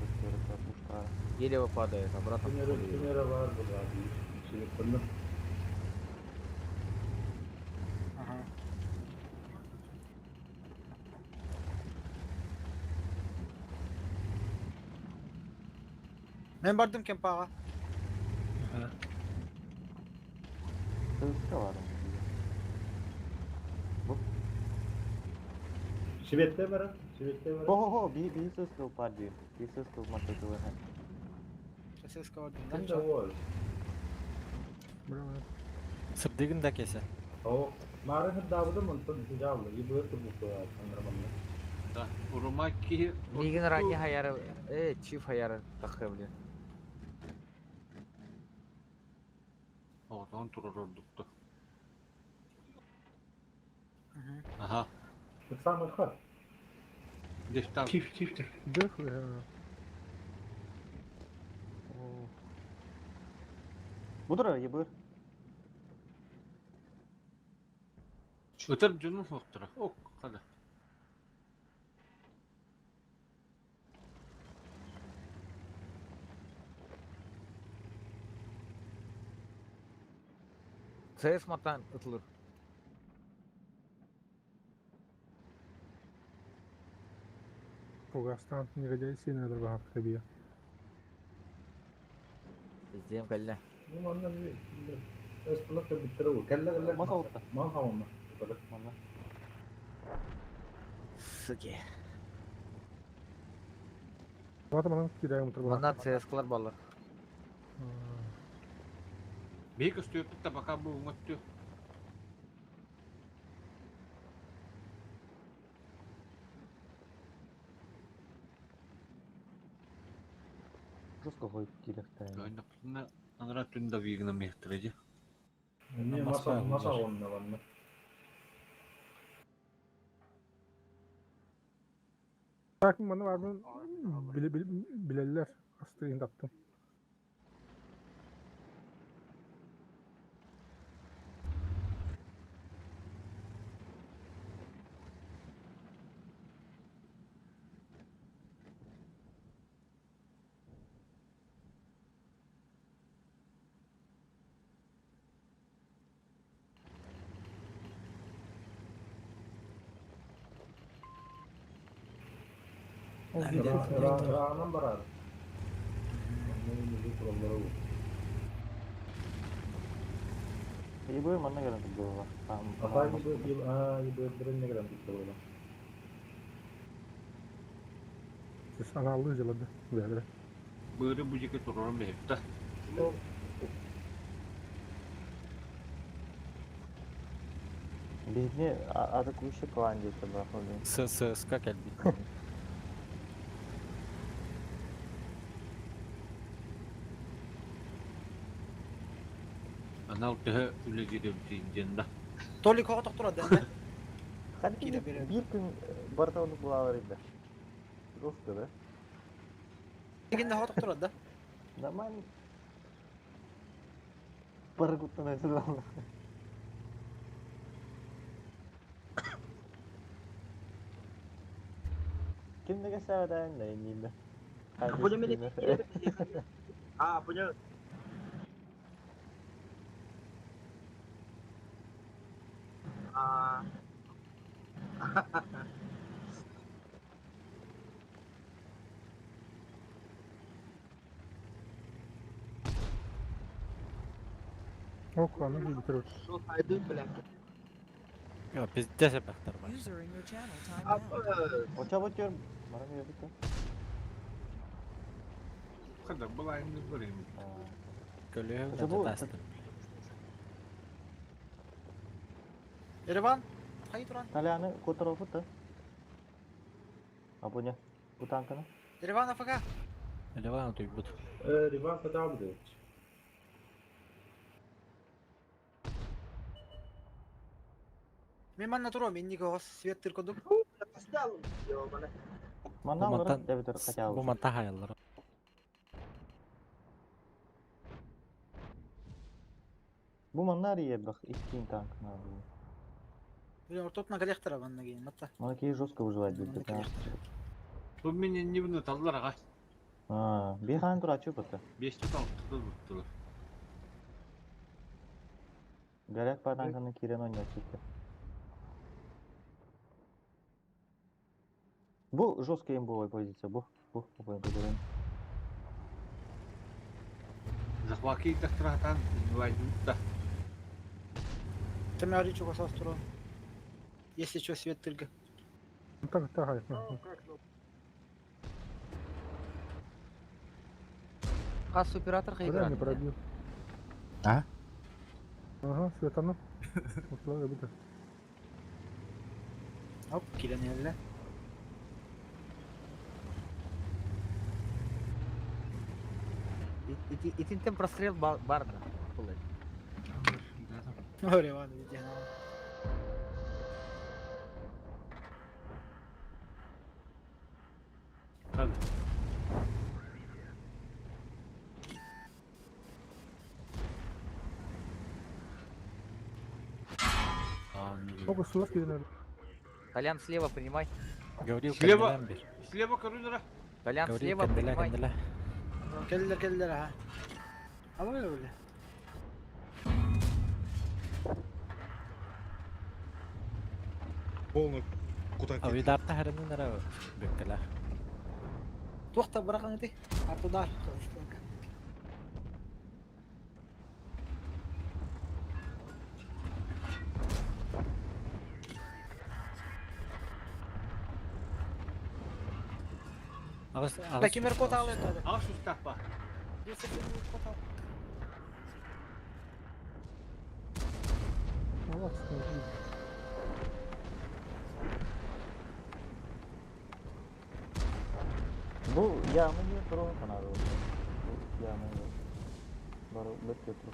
Bu Еле выпадает, обратно. Tünere var burada. Şey yapalım. Aha. Ben bardım kempağa. Hızlı var. Şivette var. Şivette var. Ho, bir söz kıl diyor. Bir söz kıl matası var. Ses kavurdum. Kimde o? Bravo. Sıddık'ın da kese. O. Mara hep davada mı? Tun cevabı. İyi böyle bu ya. Sanırım. Da urumaki Мигин ранее хаяры, чиф хаяры takabiliyor. oradan durur olduktu. Aha. Lütfen bakar. Defter. Çift. Dık ya. Budur öyle buyur. Öter canım soktura. Ok hadi. CS matan ıtılır. Fogastan nerede sinirler bu hafta bir. İzleyeyim kelle. Bu anlamda bir. Esplak da bitir o. Kelle. Masa oldu. Mal havama. Valla. Sıkı. Zaten bana kiraya mutlu bu. Bana CS kılar balık. Büyük üstü yapıp da bakan bu umuttu. Просто koyup kilifte. Oynaklığına anıra tüm da vigna mehtireci. Ne masa onunla var mı? Lakin bana var mı? Bilirler. Hastayı yaptım. Rağmen barar. Ne kuralları bu. İyi buyur bana göre bu var. Tamam. Atay gibi bir ne kadar bitti böyle. Siz analı hıcıladı. Böyle. Böyle bu ceket dururum mehirde. Beni adı kuşu kılan diye bırakılıyor. Sıska geldi. Anal tehe üle gidip diyeceğinde. Toli koğa doktora dende. Hadi bir gün barda onu bulavarıydı. Rus gibi. Ginde koğa doktora da. Zaman Bargut'tan özür dilerim. Kimde geçer de en de iyiydi. Punya milik punya O kanı gibi bitirir. Yok bizde sebepler var. User in your channel timed out. Oça bakıyorum. Bana mı yedik ya? Kadar bulayını göreyim. Gölüyor Oça da bu. tastım. Erivan, hayır duran. Talyanı kotar ofuta. Abunya. Bu tankını. Erivan afaka. Öyle var mı duygulu? Риван куда будет? Мен манна туром, мен никого свет тыркодук. Mandan olarak devdir kaçağı Bu mantah hayalları. Bu manlar iyi bak. İki tankını abi. Блин, ортотна коллектора манна кейін, матта. Манакей жестко выживать будет. Bu menen ne bunu tallar ağa. Bir han tur açıyor bata. 5 tutal tuttu. Garek par tankını kiren oynuyor çıktı. Bu жесткая имбовая позиция. Bu по которому. Захваки тахтрахтан вайдут да. Ты меня речу косас туром. Если что, свет тырка. Так, hayır. Қас оператор Куда не қайгырады. пробил? А? Ага, светанып. Осылай бітір. Оп, келен елі. Итинтен прострел бар да. Бұл еді. Ой, Иван, иди. Hadi. Оба сылап келген. Толян слева принимай. Говорил Слева. kendinden bir. Слева коридора. Толян Говорил слева kendiler принимай. kendiler. Келдер, ha. Ama öyle. Полный куда Avidarta herinin nere bükkeler. Тоқта, бұрақын еті. Артыдар. Ağız Bakayım kod al et hadi. Ağa şu tapa. Bir sefer kod al. Allah sıkıntı. Bu yağmur niye sorun kanalı oldu? Bu yağmur yok. Baru bet götürüp.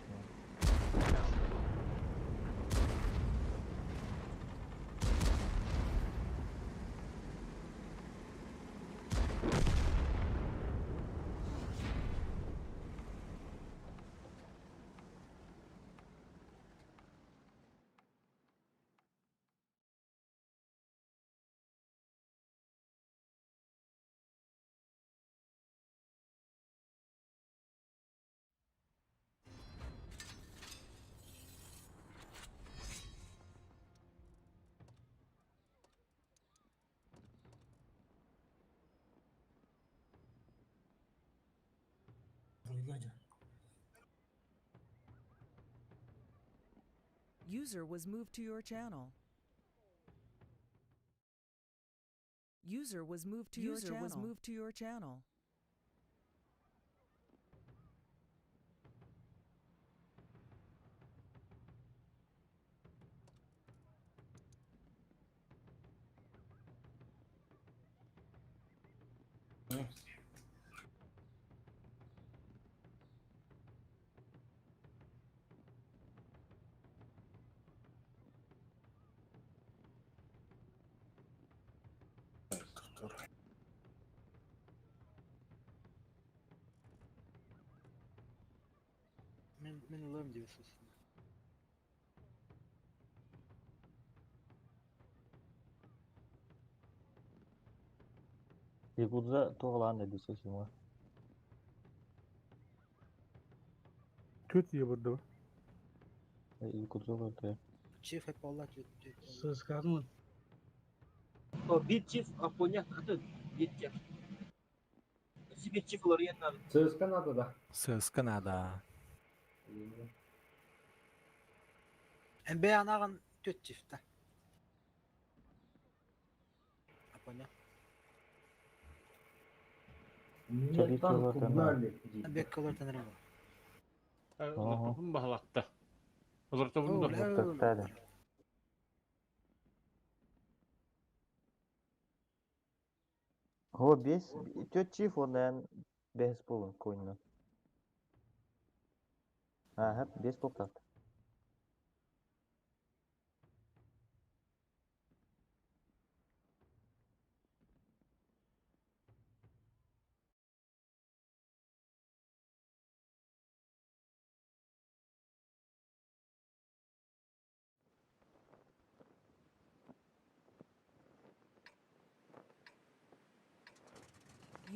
User was moved to your channel. User was moved to your channel. Men alalım diyorsunuz. Yakudza toğlan dedi sesim var. Kötü ya burada. Yakudza var ya. чиф hep Allah Сысканмын. О, бит чиф, а понятно, а тут бит чиф. Бит чиф олар ен надо. Сыска надо да. Сыска надо. Embe anağın töt çifte. Aponya. Неттан кубнали. Bek kalır tanırım. Uzatın bahalakta. Uzatın da. О, бес, тет чиф, ondan бес болын койнынан. Ага, бес топтат.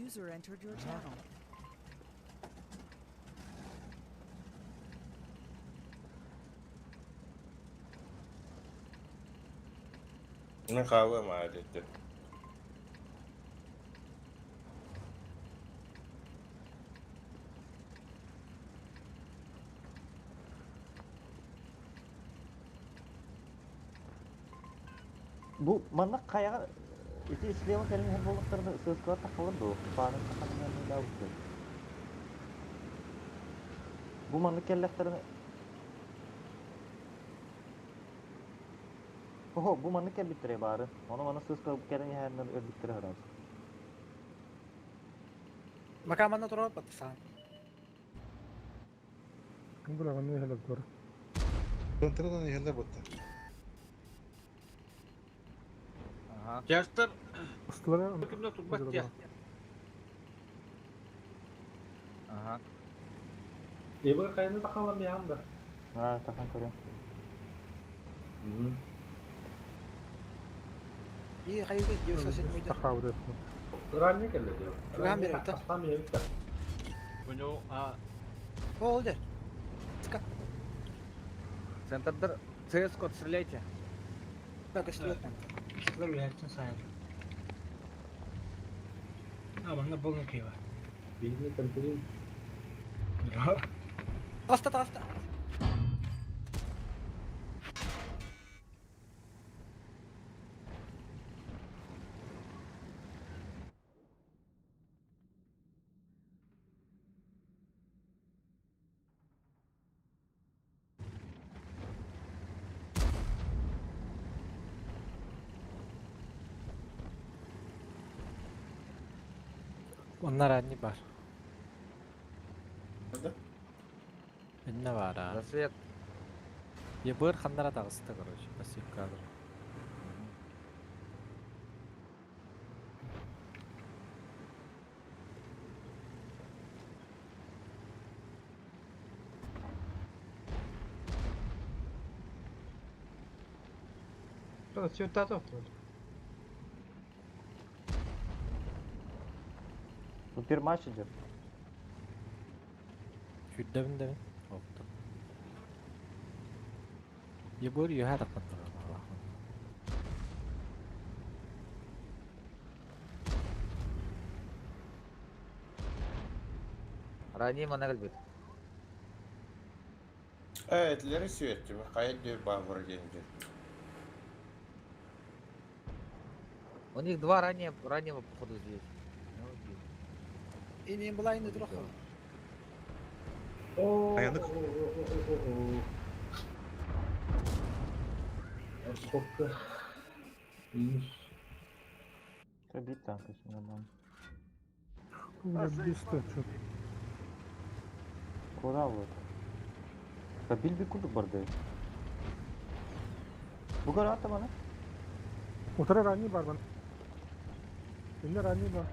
User entered your channel. Ne kahve mi adeti? Bu mana kayak itu istilah kalian yang bolak terus sesuatu tak kawan doh. Panen kanan yang jauh tu. Bu mana kelak terus. Oh, bu mana kelak bitre bar. Mana sesuatu kalian yang hendak bitre harus. Maka mana turun patsan. Kumpul akan nih helak gor. Contra da nihilde botta. Jester. Ustalara Kimde tutmak ya? Aha. Ibu kayaknya tak kawan dia anda. Ah, takkan kalian. İyi hayır diyor sosyal medya. takawur etsin. Rani kelle diyor. Rani bir tak tam ya bitti. Bunu Oldu. Центрдер CS код стреляйте. Bak işte yok. Şurada bir yerden sayar. Ama ne bulun ki var? Bilgi kentiri. Hasta. Onlar anne var. Nerede? Ne var ha? Рассвет. Я быр хандара тагысты, короче, пассивка. Что, все татов тут? Супер матч идет. Чуть давин. Опта. Я быр я так контроль. Рани mana gelbet. Etleri sürekli kayıt diyor bağır gelince. У них два раннего походу здесь. İneğin bulayını dur bakalım. Dayanık. Сколько? Бит там, конечно, нормально. Böyle bir işte çok. Куда вот? Бил bir kurduk barda. Bu kadar attı bana. Otara rani var bana. Bende rani var.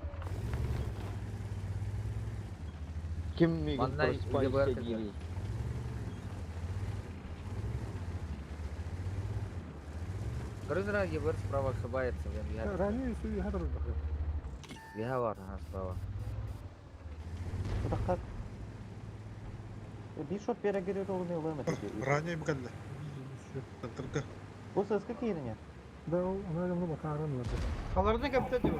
Kim mi Mana ide bayar kerja. Грызра ЕБР справа ошибается. Rani suyu hadar bakıyor. Я var справа. Udakat. Bir shot bir yere giriyor oğlum ne olamaz. Ранее бгали. Тыркы. Bu sıska kiyiniyor. Да, она давно батаран var. Аларды кәптә дип.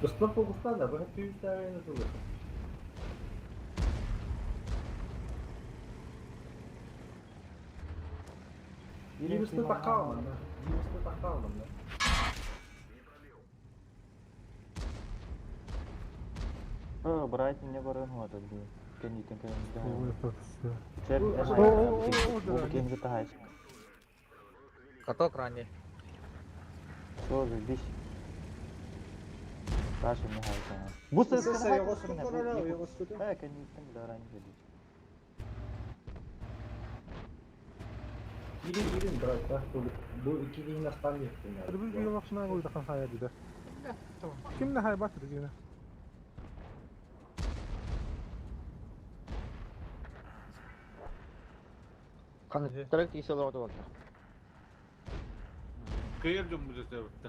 Гыстап Павловстан да, бәхет түйістәгені тұлы. Ивісті таққа алдым. Ивісті таққа алдым. Брайтон не görün hoda bu. Kendi kendine. Ой, так все. Çer. Bu kendi tahaş. Каток ранний. Тоже биш. Taşı ne hayta. Bu sıska Sıska ne? yok, sıska yok, yok, sıska. Ha kendi kendine ранний dedi. Girin брать, так, bu iki gün aslan yetsin ya. Bir gün vakşına koydu kan hayal dedi. Kim ne hay batırdı yine? Kanıtlarak ise orada oldu. Kıyır cumhurcu sebepte.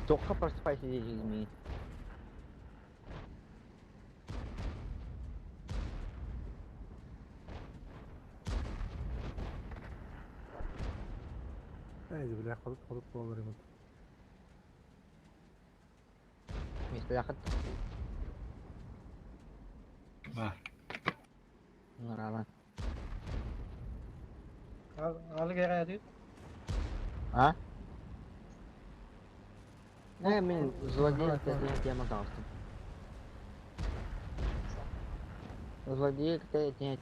Çok kapar spicy diyeceğiz mi? Neyse bile kalıp dolarım. Mis yakıt. Var. Naraman. Al geri diyor. Ha? Ne min zlodeek tема kalsın. Zlodeek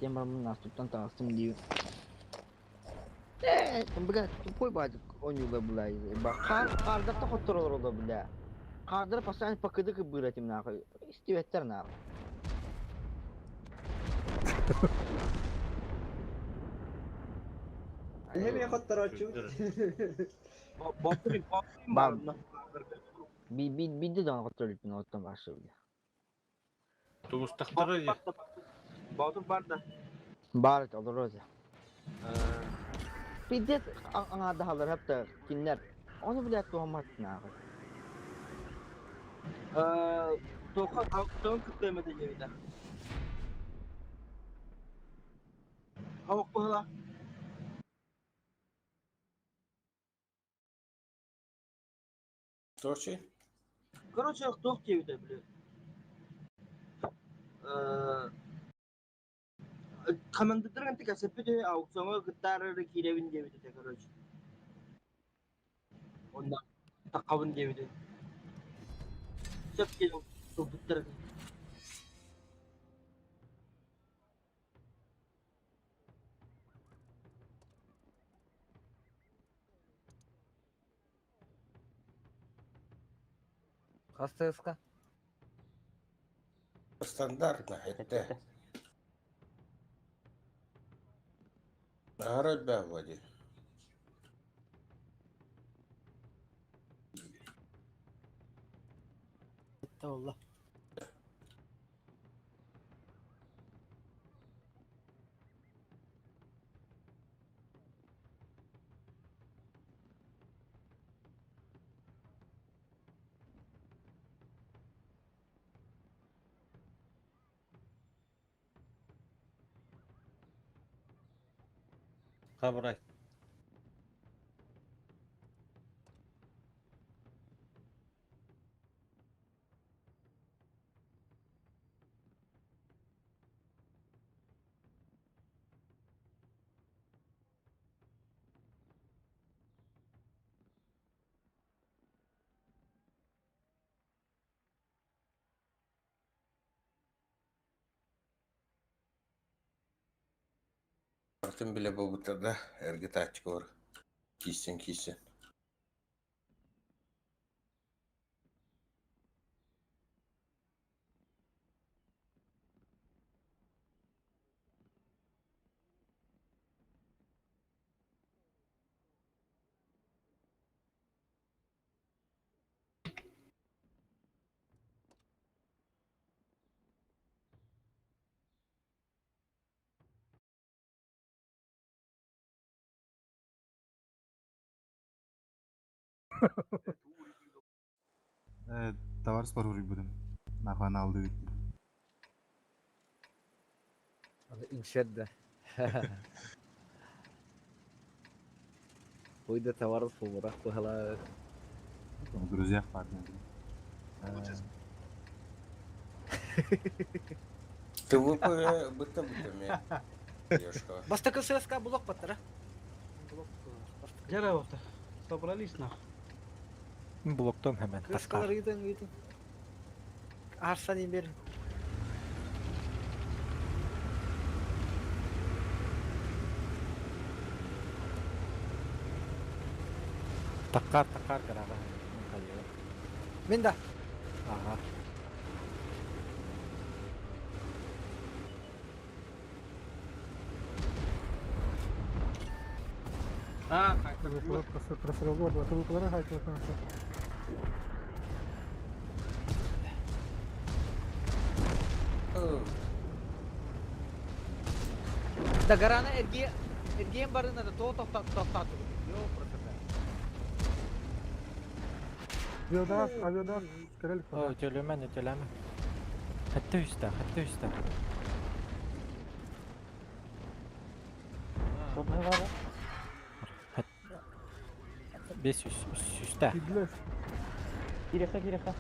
tема наступтан kalsın diyor. Блядь, тупой базик он юга блядь. Бak karda da kontrol oldu bile. Karda pasan pakıdı ki bırakayım nahı. İstivetler nahı. Hem yakıtlar açıyor. Bir de onu kontrol ettin ortadan başlıyor bile. Tumustakları ya. Batur var da. Barit olur o zaman. Bir de ana dağlar hep de kinler. Onu bile doğmak nahı. Toğun kıtlayamadı yerine. Havuk bağla. Короче, Короче, тоқ кевді біле. Командадырған тек әсепі де аукционға гитарары киревін кевді де, короче. Онда таққабын кевді. Сөп келің, тұлдықтырды. Кастыска. стандартно это. Арабя вроде. Allah. Kabray. Артем bile bu da ergi taçkor. Kiysin. Товар спорuri будем. Нахуй алды бит. Иншедда. Ойда товар сулбурак быһыла. В друзьях парни. Ты выпы быта-бытами. Бастакы ССК блок баттара. Жара болта. Собрались нахуй. Блоктон hemen. Кыскалар үйден. Арсан имбер. Takar karara. Мен да. Ага. Просрелгор, батылыкlara кайтып Дагарана Эргеем барына да тоқтатып. Yok просто. Авиадас, скорелик. Öteleme. Hatta üstte. Что не надо? 5 üstte. Киреха.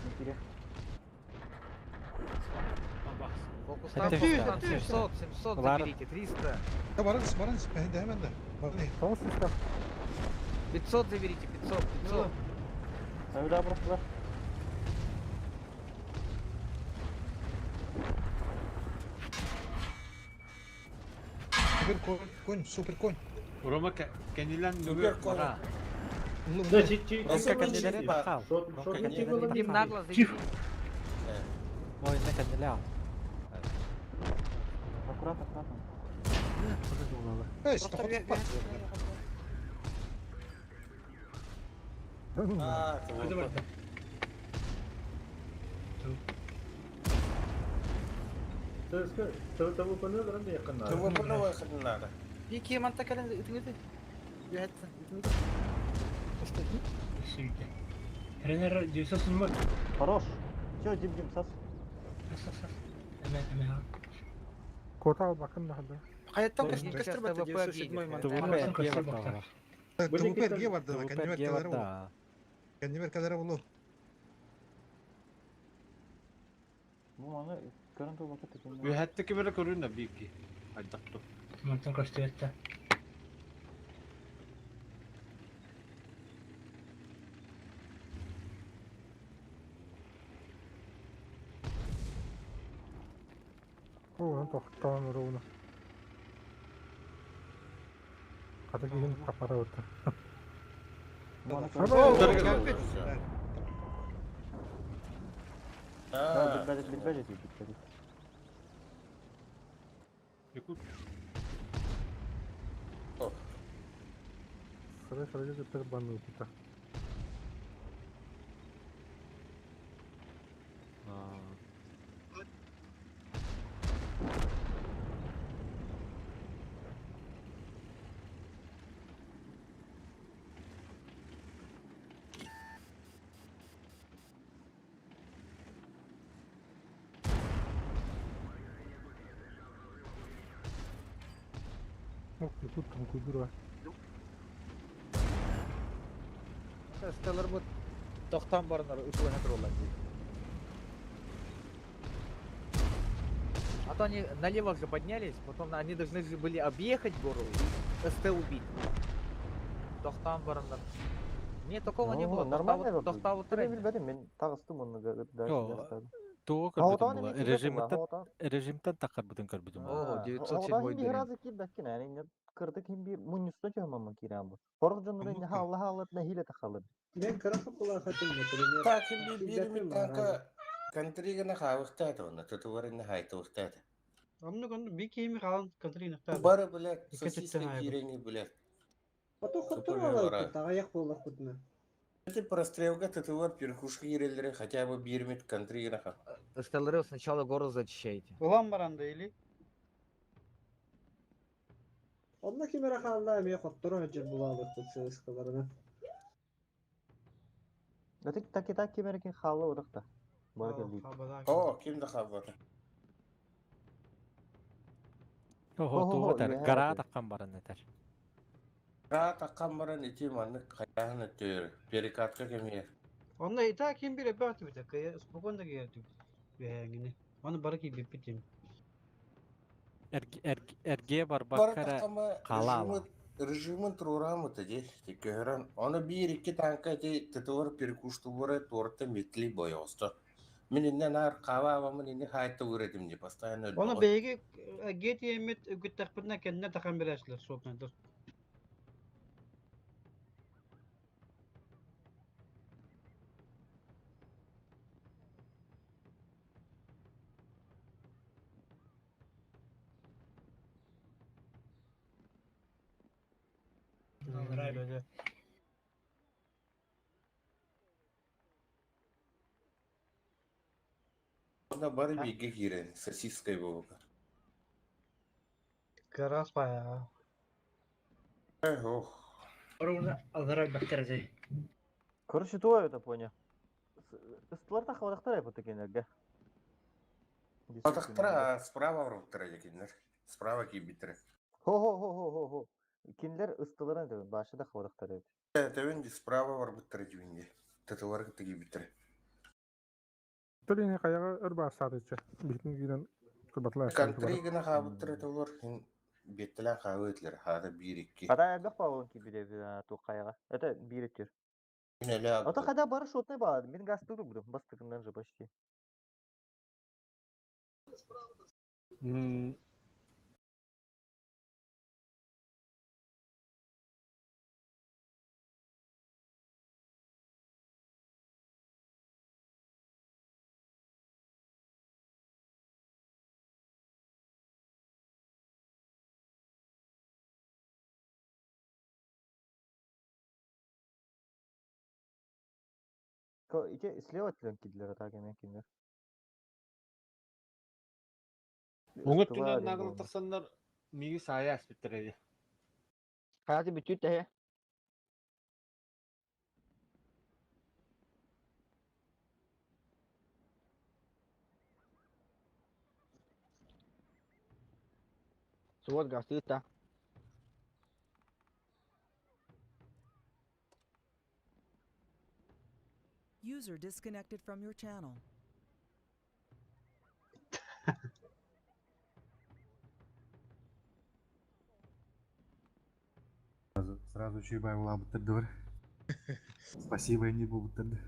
Фокустан 700 заберите, 300. Баранс, hemen de. Tamam üstte. 500 заберите, 500. Öyle bıraktılar. Супер конь. Рома kendilen Супер конь. Да, чик. Ronka kendileri bakal. Дим нагло заберите. Oyunda kendileri al. Аккуратно. А, ты выпы. ССК выпаны да якын. Ты выпы выхода надо. Пики мантакален итингити. Юхатса. Тренер 900 Хорош. Все, Дим, сас. Кота al bakın da hadi. Hayattan Şimdi kaçtır сейчас batı ТВП 907 объедет. mantar. Төвөп эрге барды, Tuvuk diye var. Кеннебер кадары болу. Bu bana görüntü vakit için. Ühetteki böyle koruyun da bir iki. Hadi dakto. Mantan koştuyatta. Оон тоқтоон ровно. Ката кийин капара өтті. Bitmedi. Yakut. Sıra götürüp bandı ötüta. Тут там кудура. Стеллар вот тоқтан барынар үтуіне тұролар. А то они налево же поднялись, потом они должны же были объехать гору и СТ убить. Тоқтан барынар. Не, такого не было. Нормально Тоқтау Ben тренер. bilmedim ben tağıstım onu Yo, Doğu Havadan kırbıdım emin bu. değilim Rejimden takar bütün kırbıdım. О, 907 Havadan bir dönem. razı ki dakika yani kırdık hem bir munyusuna çömem kiram bu. Korku canları ne Allah halat ne hile takalır. Ben kırık kulağı hatırlıyorum. Таким бирми танка контригана хавыхтады оны тутуворын хайтыхтады. Амны конду бик кеми калан Катрина. Бары билет, сосиска кирени билет. Ото хотор алып тагаяк болуп кутна. Эти прострелка тутувор перхушка ирелери хотя бы бирмит контригана ха. Стеллары сначала гору зачищайте. Ulan baranda ili. Onda kimere kaldı abi хотор höjür bulalık bu SSK'larına. Öteki taki merekin xallı orada. Bora geldi. О, kimde kalmadı? Oho Ho, tuğba der. ya, Gara evet. takkan barın eter. Rahat akkan baran içi manlık kayağını tüyür. Perikatka kemiğe. Onda ita kim bir ebat bir dakika ya. Spokon da geldi. Yani. Onu barı ki bir pitin. Ergiye bar Bara bakkara takama kalala. rejimın turamı tedi. Tekören. Onu bir iki tanka di tutuvar perikuştuvara torta mitli boyostu. Mininden ar kava avamın ini hayta uğradım diye pastayan öldü. Onu beygi get yemet güttak pırna kendine takan bir açlar soknadır. Öyle. Onda bari bilgi giren. Sosiskay bu. Karas bayağı. Oh. Orada azara bakterce. Короче, твой это понял. Ыстылар хавадактар айпыт экенерге. Атақтыра справа ұрып тұра екендер. Справа кей бітірі. Хо. Кинлер ыстыларын да башыда хавадактар айпыт. Тәуенде справа бар бітірі жүйінде. Тәтуар кітіге бітірі. Törüne kayağa örba sadece. Bitin giden kırbatla. Контригіні қабыттыры тәуар. Беттілен қабы өтлер. Хады бір екі. Када ябдак па он кибиде ту кайга. Это биреттер. Үнелі Ата ағды. када бары шотный баады. Мен гастыгы будем. Бастыгынан же почти. Ике слева тлен кидлер атака мен киндер. Оңы түнен нағыл тақсандар миги сая аспеттереді. Hayatı bütüt de he. Suat gasita. User disconnected from your channel. Сразу чуйбай була бітірді бір. Спасибо не бұл бітірді.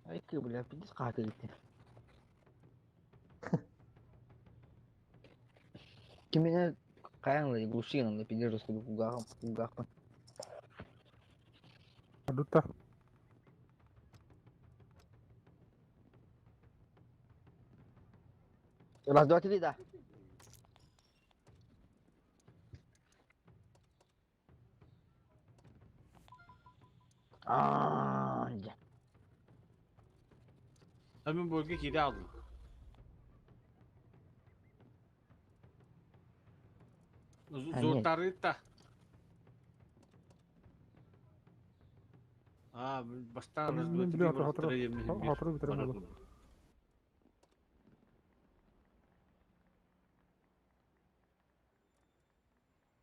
Ay ki bula pidis katil gitti. Kimine kayanla guşi yanında pidir rıskılı kugakpan. Adutta. Раз, два, три, да. Anca. Hemen bölge geri aldım. Zortarı da. Baştan Ben özgürlüğü biliyorum, bir hatırladım. bıraktırayım. Hatırladım, bitiremedim.